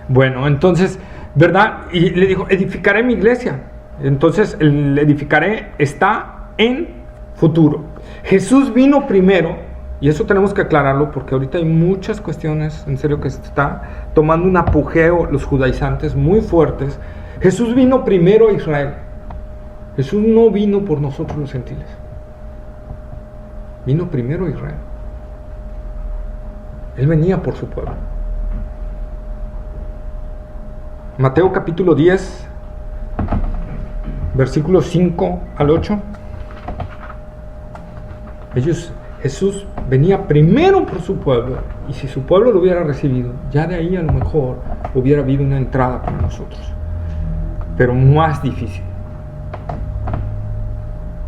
Bueno, entonces, ¿verdad? Y le dijo, edificaré mi iglesia. Entonces, el edificaré está en futuro. Jesús vino primero, y eso tenemos que aclararlo porque ahorita hay muchas cuestiones, en serio, que se está tomando un apogeo los judaizantes muy fuertes. Jesús vino primero a Israel. Jesús no vino por nosotros los gentiles. Vino primero a Israel. Él venía por su pueblo. Mateo capítulo 10, versículos 5 al 8. Jesús venía primero por su pueblo, y si su pueblo lo hubiera recibido, ya de ahí a lo mejor hubiera habido una entrada para nosotros, pero más difícil.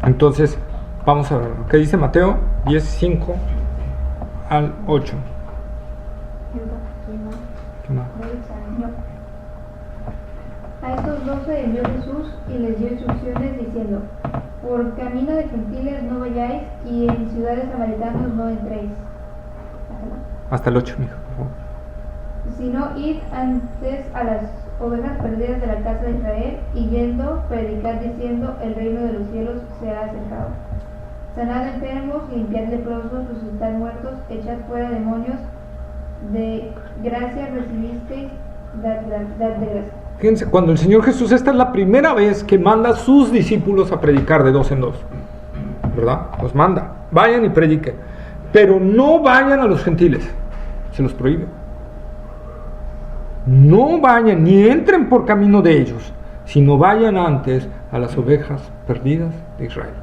Entonces, vamos a ver, ¿qué dice Mateo 10, 5 al 8? ¿Qué más? A estos 12 envió Jesús y les dio instrucciones diciendo: por camino de gentiles no vayáis, y en ciudades samaritanos no entréis. Hasta el 8, mijo, por favor. Sino id antes a las ovejas perdidas de la casa de Israel, y yendo, predicad diciendo: el reino de los cielos se ha acercado. Sanad enfermos, limpiad leprosos, resucitad muertos, echad fuera demonios. De gracia recibisteis, dad de gracia. Fíjense, cuando el Señor Jesús, esta es la primera vez que manda a sus discípulos a predicar de 2 en 2, ¿verdad? Los manda, vayan y prediquen, pero no vayan a los gentiles, se los prohíbe. No vayan ni entren por camino de ellos, sino vayan antes a las ovejas perdidas de Israel.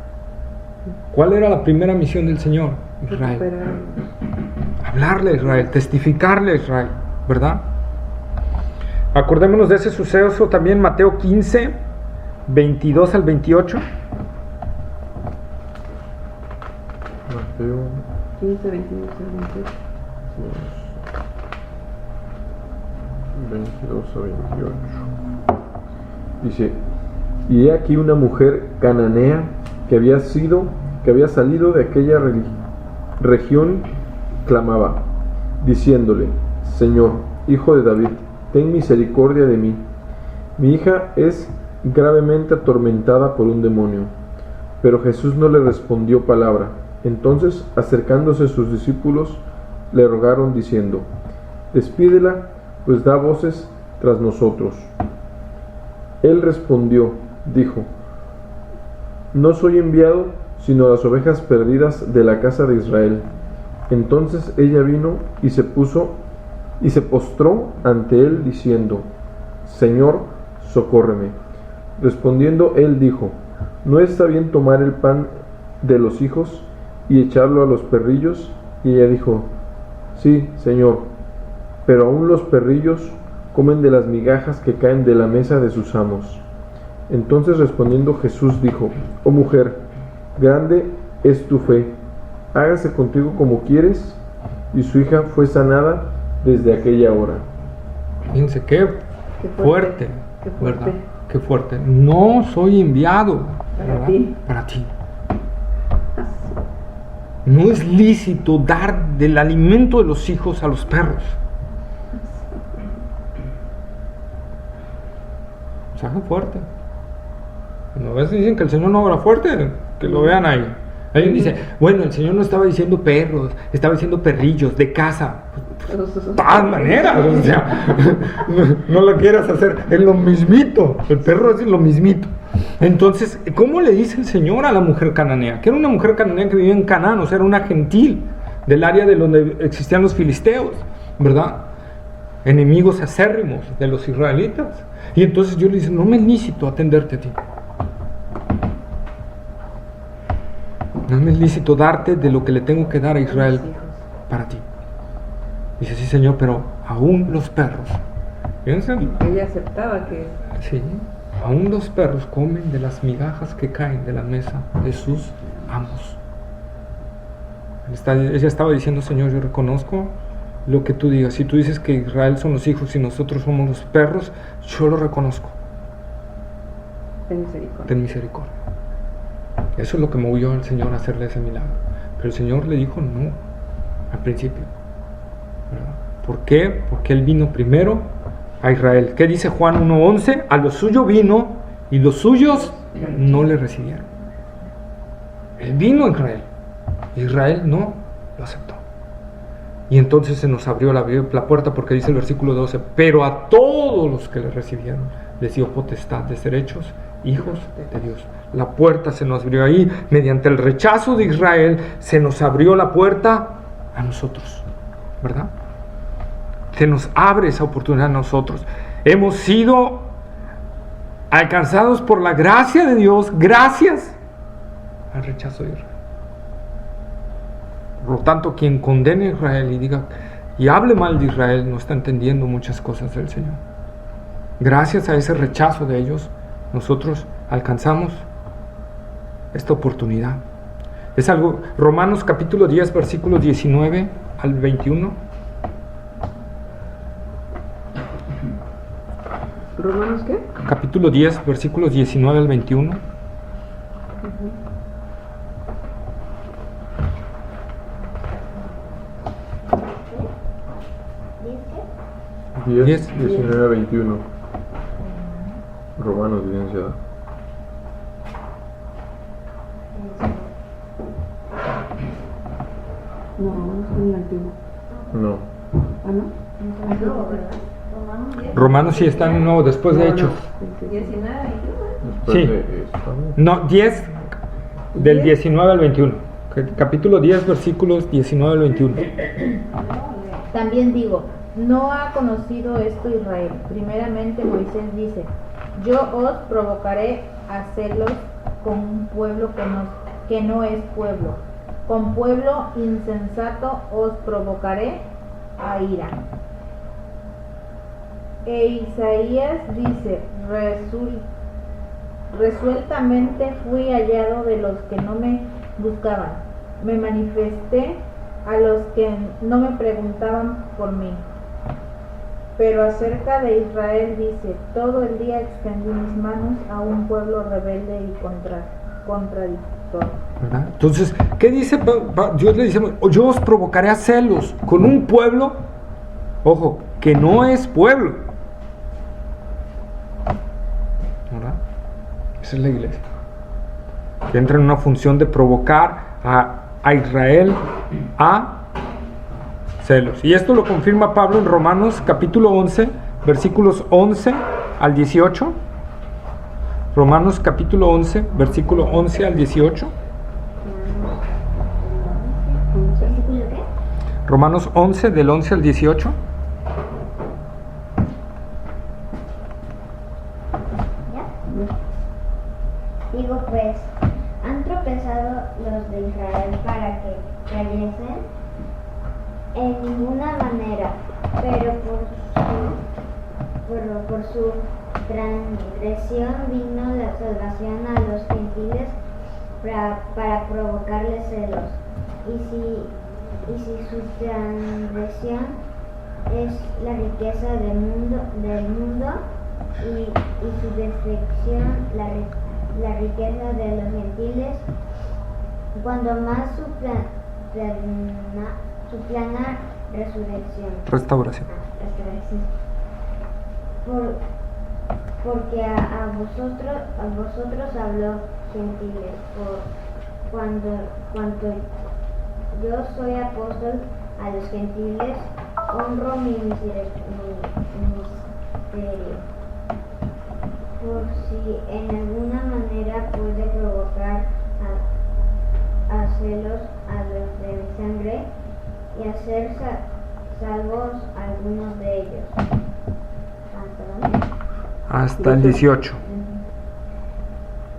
¿Cuál era la primera misión del Señor? Israel. Hablarle a Israel, testificarle a Israel, ¿verdad? Acordémonos de ese suceso también, Mateo 15, 22 al 28. Mateo 15, 22 al 28. 22 a 28. Dice: y he aquí una mujer cananea que había salido de aquella región, clamaba, diciéndole: Señor, hijo de David, ten misericordia de mí. Mi hija es gravemente atormentada por un demonio. Pero Jesús no le respondió palabra. Entonces, acercándose sus discípulos, le rogaron diciendo: despídela, pues da voces tras nosotros. Él respondió, dijo: no soy enviado sino a las ovejas perdidas de la casa de Israel. Entonces ella vino y se puso y se postró ante él diciendo: Señor, socórreme. Respondiendo él dijo: ¿No está bien tomar el pan de los hijos y echarlo a los perrillos? Y ella dijo: Sí, Señor, pero aún los perrillos comen de las migajas que caen de la mesa de sus amos. Entonces respondiendo Jesús dijo: Oh mujer, grande es tu fe, hágase contigo como quieres. Y su hija fue sanada desde aquella hora. Fíjense qué fuerte, qué fuerte. ¿verdad? Qué fuerte. No soy enviado Para ti. No es lícito dar del alimento de los hijos a los perros. Mensaje fuerte. A veces dicen que el Señor no habla fuerte, que lo vean ahí. Alguien dice: bueno, el Señor no estaba diciendo perros, estaba diciendo perrillos de casa. De todas maneras, o sea, no lo quieras hacer, es lo mismito. El perro es lo mismito. Entonces, ¿cómo le dice el Señor a la mujer cananea? Que era una mujer cananea que vivía en Canaán, o sea, era una gentil del área de donde existían los filisteos, ¿verdad? Enemigos acérrimos de los israelitas. Y entonces Dios le dice: no me es lícito atenderte a ti. No me es lícito darte de lo que le tengo que dar a Israel para ti. Dice: sí, Señor, pero aún los perros. Fíjense. Ella aceptaba que... Sí, aún los perros comen de las migajas que caen de la mesa de sus amos. Ella estaba diciendo: Señor, yo reconozco lo que tú digas. Si tú dices que Israel son los hijos y nosotros somos los perros, yo lo reconozco. Ten misericordia. Ten misericordia. Eso es lo que movió al Señor a hacerle ese milagro. Pero el Señor le dijo no al principio, ¿verdad? ¿Por qué? Porque Él vino primero a Israel. ¿Qué dice Juan 1:11? A lo suyo vino y los suyos no le recibieron. Él vino a Israel. Israel no lo aceptó. Y entonces se nos abrió la puerta, porque dice el versículo 12: pero a todos los que le recibieron les dio potestad de ser hechos hijos de Dios. La puerta se nos abrió ahí. Mediante el rechazo de Israel se nos abrió la puerta a nosotros, ¿verdad? Se nos abre esa oportunidad a nosotros. Hemos sido alcanzados por la gracia de Dios gracias al rechazo de Israel. Por lo tanto, quien condene a Israel y diga y hable mal de Israel no está entendiendo muchas cosas del Señor. Gracias a ese rechazo de ellos, nosotros alcanzamos esta oportunidad. Es algo, Romanos capítulo 10, versículos 19 al 21. ¿Romanos qué? Capítulo 10, versículos 19 al 21. ¿10 qué? 10, 19, 21. Romanos, licenciada. No, no es en el antiguo. No. ¿Ah, no? No, ¿verdad? Romanos 10. Romanos sí está en nuevo, después de No, Hechos. 19, 21. Después Sí. de esto. No, 10 del 19 al 21. Capítulo 10, versículos 19 al 21. También digo, no ha conocido esto Israel. Primeramente Moisés dice: yo os provocaré a celos con un pueblo que no es pueblo. Con pueblo insensato os provocaré a ira. E Isaías dice: resueltamente fui hallado de los que no me buscaban. Me manifesté a los que no me preguntaban por mí. Pero acerca de Israel dice: todo el día extendí mis manos a un pueblo rebelde y contradictorio. ¿Verdad? Entonces, ¿qué dice? Dios le dice: yo os provocaré a celos con un pueblo, ojo, que no es pueblo. ¿Verdad? Esa es la iglesia, que entra en una función de provocar a Israel a celos. Y esto lo confirma Pablo en Romanos capítulo 11, versículos 11 al 18. Romanos capítulo 11, versículo 11 al 18. ¿Versículo qué? Romanos 11, del 11 al 18. pues han tropezado los de Israel para que cayesen en ninguna manera, pero por su transgresión vino la salvación a los gentiles para provocarles celos. Y si su transgresión es la riqueza del mundo y su defección la riqueza de los gentiles, cuando más su plana Restauración. Porque a vosotros habló, gentiles, por cuanto yo soy apóstol a los gentiles, honro mi misterio, por si en alguna manera puede provocar a celos a los de mi sangre y hacer salvos algunos de ellos. Hasta el 18.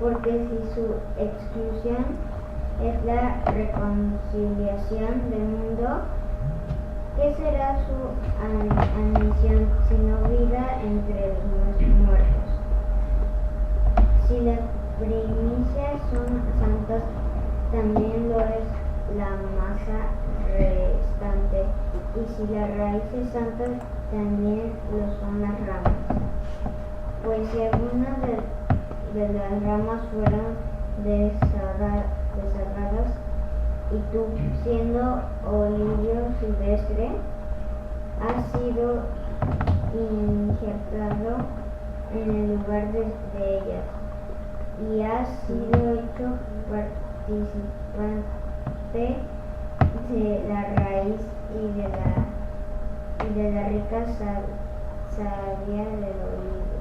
Porque si su exclusión es la reconciliación del mundo, ¿qué será su admisión sino vida entre los muertos? Si las primicias son santas, también lo es la masa restante, y si las raíces santas, también lo son las ramas. Pues si algunas de las ramas fueron desagadas, y tú, siendo olivo silvestre, has sido injertado en el lugar de ellas, y has sido hecho participante de la raíz y de la rica savia del olivo.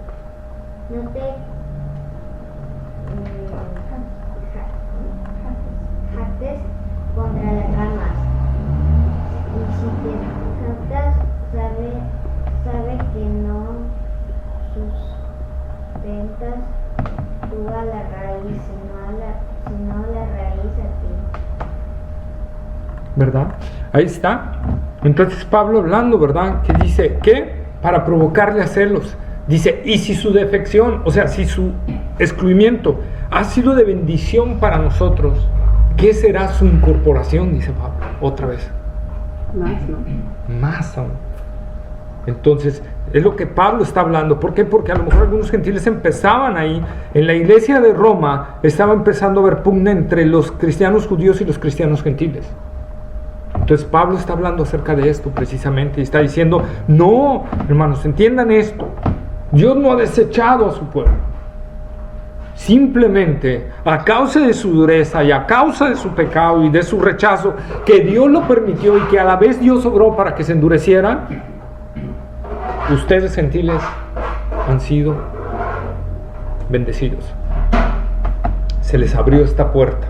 No te jactes contra las ramas, y si te jactas, sabe que no sustentas tú a la raíz, sino la raíz a ti. ¿Verdad? Ahí está. Entonces Pablo hablando, ¿verdad? Que dice que para provocarle a celos. Dice, y si su defección, o sea, si su excluimiento ha sido de bendición para nosotros, ¿qué será su incorporación? Dice Pablo, otra vez. Más, ¿no? Más aún. Entonces, es lo que Pablo está hablando. ¿Por qué? Porque a lo mejor algunos gentiles empezaban ahí, en la iglesia de Roma, estaba empezando a haber pugna entre los cristianos judíos y los cristianos gentiles. Entonces Pablo está hablando acerca de esto precisamente y está diciendo, no, hermanos, entiendan esto. Dios no ha desechado a su pueblo. Simplemente a causa de su dureza y a causa de su pecado y de su rechazo, que Dios lo permitió y que a la vez Dios obró para que se endurecieran, ustedes gentiles han sido bendecidos. Se les abrió esta puerta.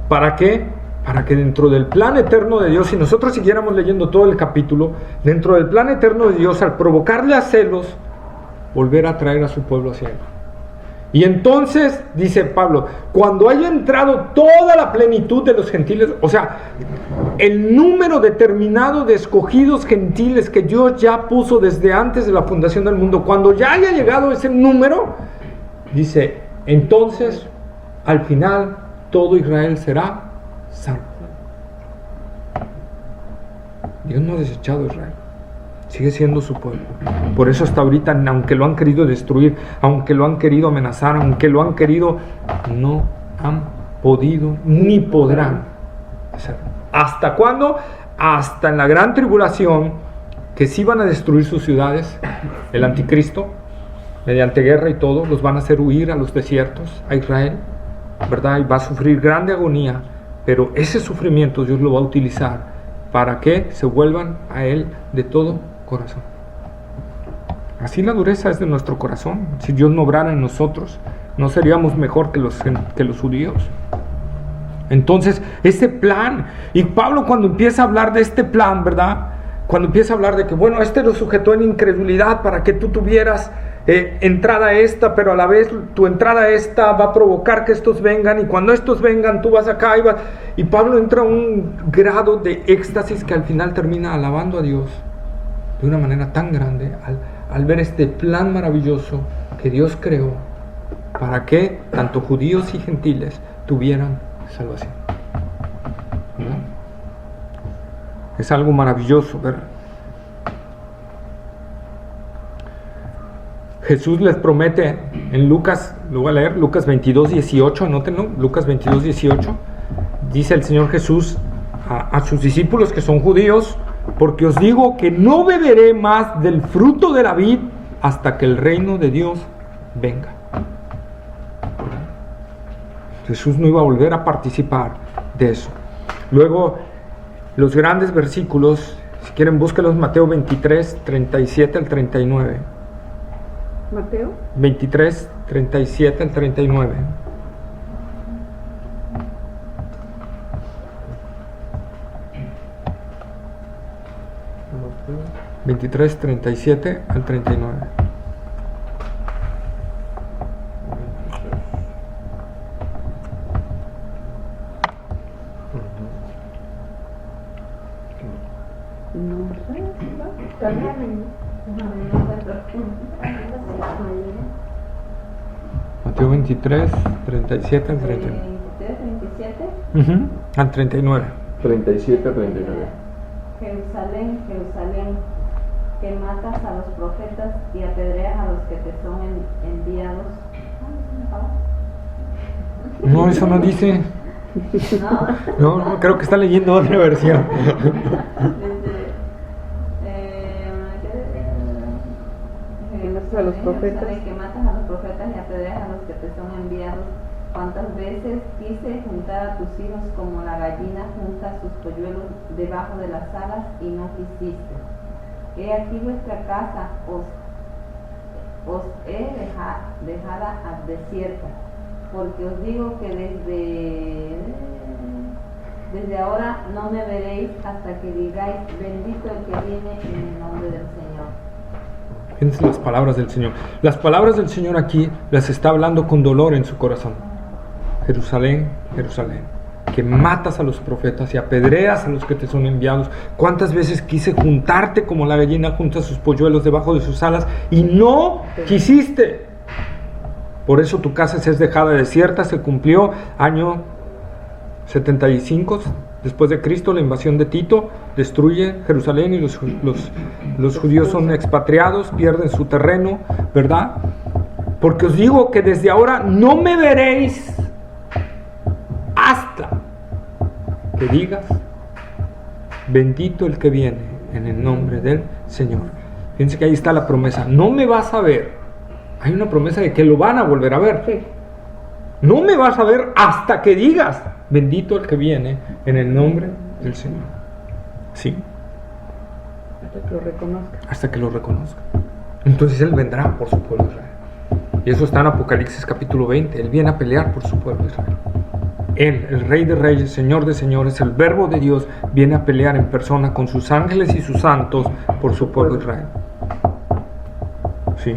¿Para qué? Para que dentro del plan eterno de Dios, si nosotros siguiéramos leyendo todo el capítulo, dentro del plan eterno de Dios, al provocarle a celos, volver a traer a su pueblo hacia él. Y entonces, dice Pablo, cuando haya entrado toda la plenitud de los gentiles, o sea, el número determinado de escogidos gentiles que Dios ya puso desde antes de la fundación del mundo, cuando ya haya llegado ese número, dice, entonces, al final, todo Israel será salvo. Dios no ha desechado a Israel. Sigue siendo su pueblo. Por eso hasta ahorita, aunque lo han querido destruir, aunque lo han querido amenazar, aunque lo han querido, no han podido ni podrán hacerlo. ¿Hasta cuándo? Hasta en la gran tribulación, que sí van a destruir sus ciudades, el anticristo, mediante guerra y todo, los van a hacer huir a los desiertos, a Israel, ¿verdad? Y va a sufrir grande agonía, pero ese sufrimiento Dios lo va a utilizar para que se vuelvan a Él de todo corazón. Así la dureza es de nuestro corazón. Si Dios no obrara en nosotros, no seríamos mejor que los judíos. Entonces, ese plan, y Pablo cuando empieza a hablar de este plan, ¿verdad? Cuando empieza a hablar de que, bueno, este lo sujetó en incredulidad para que tú tuvieras entrada esta, pero a la vez tu entrada esta va a provocar que estos vengan, y cuando estos vengan tú vas acá y Pablo entra a un grado de éxtasis que al final termina alabando a Dios de una manera tan grande al ver este plan maravilloso que Dios creó para que tanto judíos y gentiles tuvieran salvación. ¿Verdad? Es algo maravilloso ver. Jesús les promete en Lucas, lo voy a leer, Lucas 22:18, anótenlo, Lucas 22:18, dice el Señor Jesús a sus discípulos que son judíos: porque os digo que no beberé más del fruto de la vid hasta que el reino de Dios venga. Jesús no iba a volver a participar de eso. Luego, los grandes versículos, si quieren búsquenlos, Mateo 23, 37 al 39. Mateo 23, 37 al 39. Mateo 23, 37 al 39. no sé, Mateo 23, 37 al 39. 23, 37. Al 39. 37 a 39. Jerusalén, Jerusalén, que matas a los profetas y apedreas a los que te son enviados. No, eso no dice. No, creo que está leyendo otra versión. A los profetas. Que matas a los profetas y apedreas a los que te son enviados. ¿Cuántas veces quise juntar a tus hijos como la gallina junta sus polluelos debajo de las alas y no quisiste? He aquí vuestra casa os he dejada desierta, porque os digo que desde ahora no me veréis hasta que digáis: bendito el que viene en el nombre del Señor. Fíjense las palabras del Señor. Las palabras del Señor aquí las está hablando con dolor en su corazón. Jerusalén, Jerusalén, que matas a los profetas y apedreas a los que te son enviados. ¿Cuántas veces quise juntarte como la gallina junta sus polluelos debajo de sus alas y no quisiste? Por eso tu casa se es dejada desierta. Se cumplió año 75 después de Cristo, la invasión de Tito destruye Jerusalén y los judíos son expatriados, pierden su terreno, ¿verdad? Porque os digo que desde ahora no me veréis hasta que digas: bendito el que viene en el nombre del Señor. Fíjense que ahí está la promesa. No me vas a ver. Hay una promesa de que lo van a volver a ver. Sí. No me vas a ver hasta que digas: bendito el que viene en el nombre del Señor. Sí. Hasta que lo reconozca. Hasta que lo reconozca. Entonces Él vendrá por su pueblo Israel. Y eso está en Apocalipsis capítulo 20. Él viene a pelear por su pueblo Israel. Él, el Rey de Reyes, Señor de Señores, el Verbo de Dios, viene a pelear en persona con sus ángeles y sus santos por su pueblo Israel. Sí.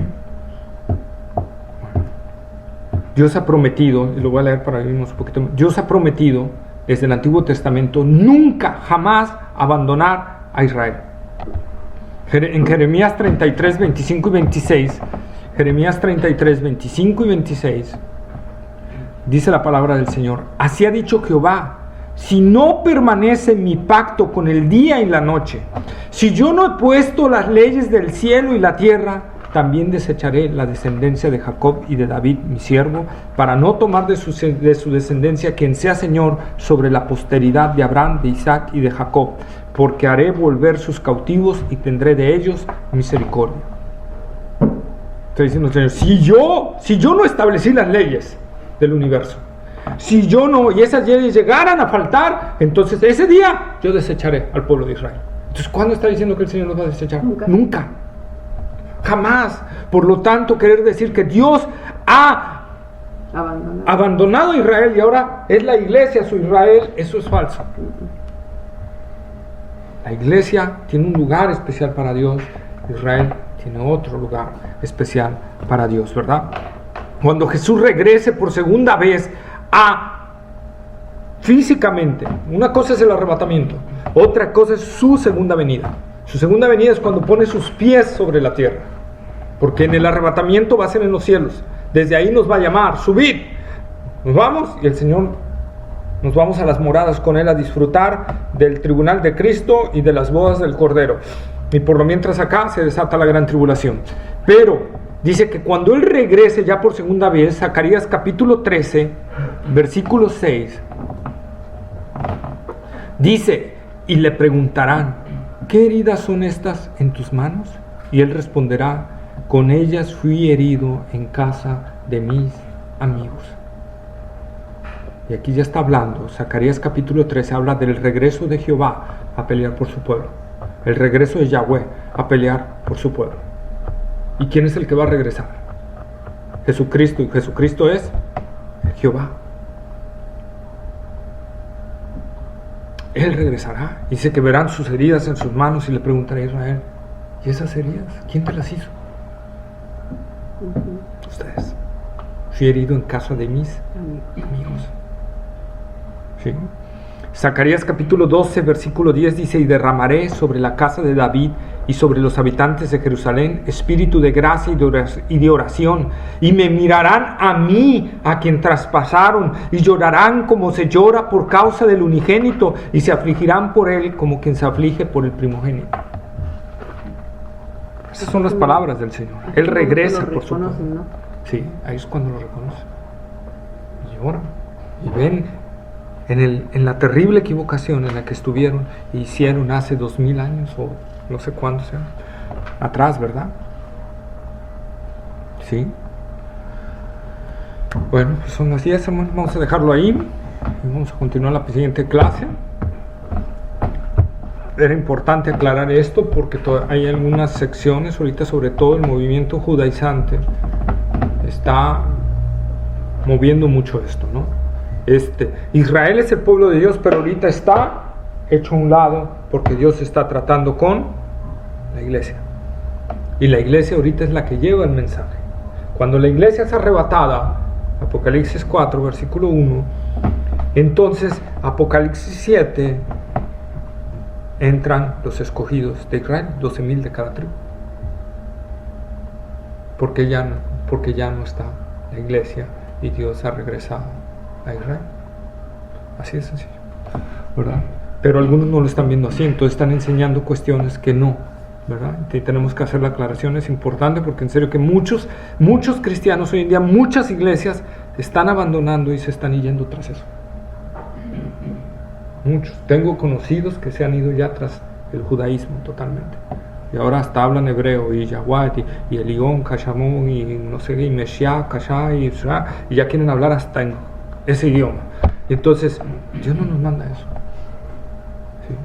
Dios ha prometido, y lo voy a leer para irnos un poquito más. Dios ha prometido desde el Antiguo Testamento nunca, jamás abandonar a Israel. En Jeremías 33, 25 y 26, Jeremías 33, 25 y 26, dice la palabra del Señor: así ha dicho Jehová, si no permanece mi pacto con el día y la noche, si yo no he puesto las leyes del cielo y la tierra, también desecharé la descendencia de Jacob y de David mi siervo, para no tomar de su descendencia quien sea Señor sobre la posteridad de Abraham, de Isaac y de Jacob, porque haré volver sus cautivos y tendré de ellos misericordia. Está diciendo el Señor: si yo no establecí las leyes del universo, si yo no, y esas leyes llegaran a faltar, entonces ese día yo desecharé al pueblo de Israel. Entonces, ¿cuándo está diciendo que el Señor los va a desechar? Nunca. Jamás. Por lo tanto, querer decir que Dios ha abandonado a Israel y ahora es la iglesia su Israel, eso es falso. La iglesia tiene un lugar especial para Dios. Israel tiene otro lugar especial para Dios, ¿verdad? Cuando Jesús regrese por segunda vez físicamente, una cosa es el arrebatamiento, otra cosa es su segunda venida. Su segunda venida es cuando pone sus pies sobre la tierra, porque en el arrebatamiento va a ser en los cielos. Desde ahí nos va a llamar, subid, nos vamos, y el Señor, nos vamos a las moradas con Él a disfrutar del tribunal de Cristo y de las bodas del Cordero. Y por lo mientras acá se desata la gran tribulación. Pero dice que cuando Él regrese ya por segunda vez, Zacarías capítulo 13, versículo 6, dice, y le preguntarán, ¿qué heridas son estas en tus manos? Y Él responderá, con ellas fui herido en casa de mis amigos. Y aquí ya está hablando, Zacarías capítulo 13 habla del regreso de Jehová a pelear por su pueblo. El regreso de Yahweh a pelear por su pueblo. ¿Y quién es el que va a regresar? Jesucristo, y Jesucristo es Jehová. Él regresará. Dice que verán sus heridas en sus manos y le preguntará a Israel, ¿y esas heridas? ¿Quién te las hizo? Ustedes. Fui herido en casa de mis amigos. ¿Sí? Zacarías capítulo 12 versículo 10 dice, y derramaré sobre la casa de David y sobre los habitantes de Jerusalén espíritu de gracia y de oración, y me mirarán a mí, a quien traspasaron, y llorarán como se llora por causa del unigénito, y se afligirán por él como quien se aflige por el primogénito. Esas son las palabras del Señor. Él regresa por su pueblo. Sí, ahí es cuando lo reconocen. Y lloran y ven en la terrible equivocación en la que estuvieron e hicieron hace 2000 años o no sé cuándo sea atrás, ¿verdad? Sí. Bueno, pues son las 10, hermanos. Vamos a dejarlo ahí y vamos a continuar la siguiente clase. Era importante aclarar esto porque hay algunas secciones, ahorita sobre todo el movimiento judaizante está moviendo mucho esto, ¿no? Israel es el pueblo de Dios, pero ahorita está hecho a un lado porque Dios está tratando con la iglesia. Y la iglesia ahorita es la que lleva el mensaje. Cuando la iglesia es arrebatada, Apocalipsis 4, versículo 1, entonces Apocalipsis 7, entran los escogidos de Israel, 12,000 de cada tribu. Porque ya no está la iglesia y Dios ha regresado a Israel. Así de sencillo, ¿verdad? Pero algunos no lo están viendo así, entonces están enseñando cuestiones que no, ¿verdad? Y tenemos que hacer la aclaración, es importante porque en serio que muchos cristianos hoy en día, muchas iglesias están abandonando y se están yendo tras eso. Muchos, tengo conocidos que se han ido ya tras el judaísmo totalmente. Y ahora hasta hablan hebreo, y Yahweh, y Elión, Kashamón, y no sé, y Meshiach, Kashá, y ya quieren hablar hasta en ese idioma. Entonces, Dios no nos manda eso. ¿Sí?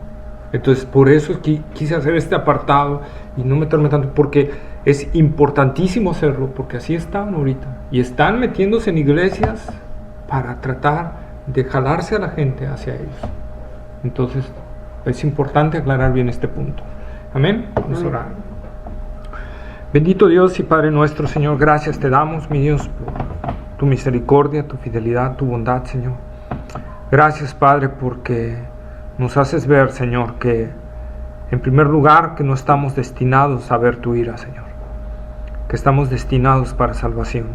Entonces, por eso quise hacer este apartado y no meterme tanto, porque es importantísimo hacerlo, porque así están ahorita. Y están metiéndose en iglesias para tratar de jalarse a la gente hacia ellos. Entonces, es importante aclarar bien este punto. Amén. Vamos a orar. Bendito Dios y Padre nuestro, Señor, gracias te damos, mi Dios, por tu misericordia, tu fidelidad, tu bondad, Señor. Gracias, Padre, porque nos haces ver, Señor, que en primer lugar que no estamos destinados a ver tu ira, Señor, que estamos destinados para salvación,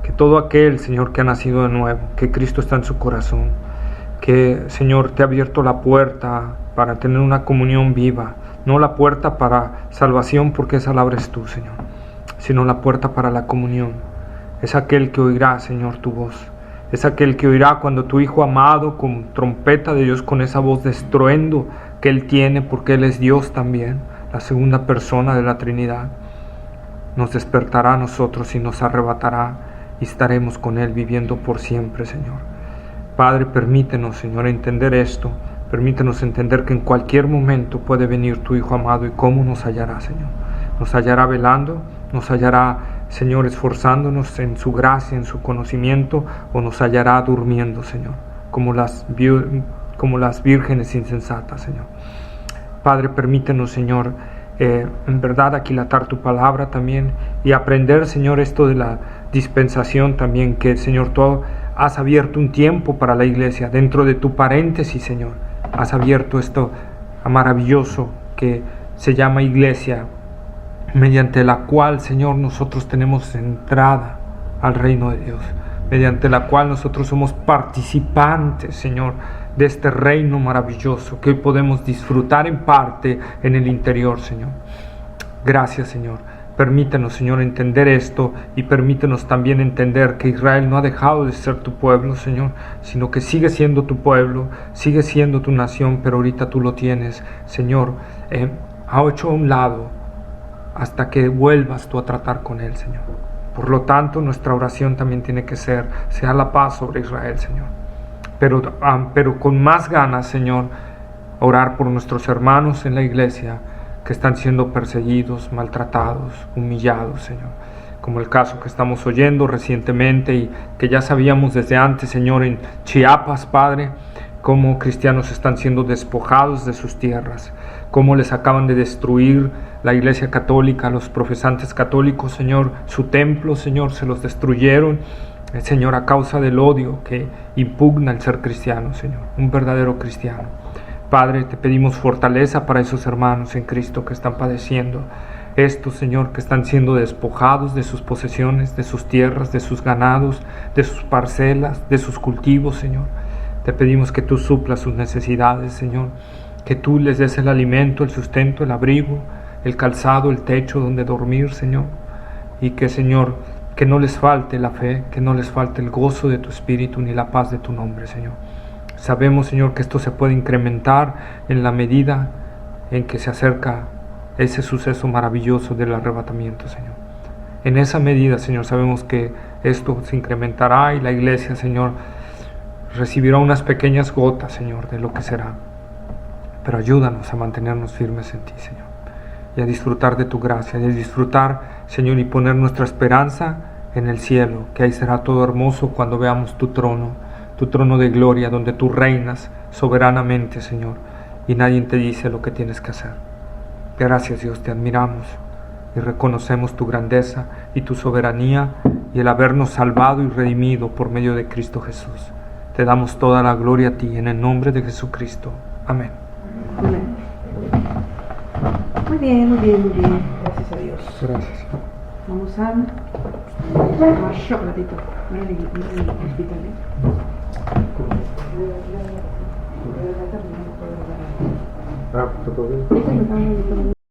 que todo aquel, Señor, que ha nacido de nuevo, que Cristo está en su corazón, que, Señor, te ha abierto la puerta para tener una comunión viva, no la puerta para salvación, porque esa la abres tú, Señor, sino la puerta para la comunión. Es aquel que oirá, Señor, tu voz. Es aquel que oirá cuando tu Hijo amado, con trompeta de Dios, con esa voz de estruendo que Él tiene, porque Él es Dios también, la segunda persona de la Trinidad, nos despertará a nosotros y nos arrebatará, y estaremos con Él viviendo por siempre, Señor. Padre, permítenos, Señor, entender esto. Permítenos entender que en cualquier momento puede venir tu Hijo amado, y cómo nos hallará, Señor. Nos hallará velando, nos hallará, Señor, esforzándonos en su gracia, en su conocimiento, o nos hallará durmiendo, Señor, como las vírgenes insensatas, Señor. Padre, permítenos, Señor, en verdad aquilatar tu palabra también y aprender, Señor, esto de la dispensación también, que, Señor, tú has abierto un tiempo para la iglesia, dentro de tu paréntesis, Señor, has abierto esto maravilloso que se llama iglesia, mediante la cual, Señor, nosotros tenemos entrada al reino de Dios, mediante la cual nosotros somos participantes, Señor, de este reino maravilloso que hoy podemos disfrutar en parte en el interior, Señor. Gracias, Señor. Permítenos, Señor, entender esto y permítenos también entender que Israel no ha dejado de ser tu pueblo, Señor, sino que sigue siendo tu pueblo, sigue siendo tu nación, pero ahorita tú lo tienes, Señor, ha hecho a un lado hasta que vuelvas tú a tratar con él, Señor. Por lo tanto, nuestra oración también tiene que ser, sea la paz sobre Israel, Señor. Pero con más ganas, Señor, orar por nuestros hermanos en la iglesia que están siendo perseguidos, maltratados, humillados, Señor. Como el caso que estamos oyendo recientemente y que ya sabíamos desde antes, Señor, en Chiapas, Padre, cómo cristianos están siendo despojados de sus tierras, cómo les acaban de destruir la iglesia católica, los profesantes católicos, Señor, su templo, Señor, se los destruyeron, Señor, a causa del odio que impugna el ser cristiano, Señor, un verdadero cristiano. Padre, te pedimos fortaleza para esos hermanos en Cristo que están padeciendo esto, Señor, que están siendo despojados de sus posesiones, de sus tierras, de sus ganados, de sus parcelas, de sus cultivos, Señor. Te pedimos que tú suplas sus necesidades, Señor, que tú les des el alimento, el sustento, el abrigo, el calzado, el techo donde dormir, Señor, y que, Señor, que no les falte la fe, que no les falte el gozo de tu Espíritu ni la paz de tu nombre, Señor. Sabemos, Señor, que esto se puede incrementar en la medida en que se acerca ese suceso maravilloso del arrebatamiento, Señor. En esa medida, Señor, sabemos que esto se incrementará y la iglesia, Señor, recibirá unas pequeñas gotas, Señor, de lo que será. Pero ayúdanos a mantenernos firmes en ti, Señor, y a disfrutar de tu gracia, y a disfrutar, Señor, y poner nuestra esperanza en el cielo, que ahí será todo hermoso cuando veamos tu trono de gloria, donde tú reinas soberanamente, Señor, y nadie te dice lo que tienes que hacer. Gracias, Dios, te admiramos y reconocemos tu grandeza y tu soberanía y el habernos salvado y redimido por medio de Cristo Jesús. Te damos toda la gloria a ti, en el nombre de Jesucristo. Amén. Amén. Muy bien, muy bien, muy bien. Gracias a Dios. Gracias. Vamos a tomar chocolatito. Mira el hospital. ¿Todo bien?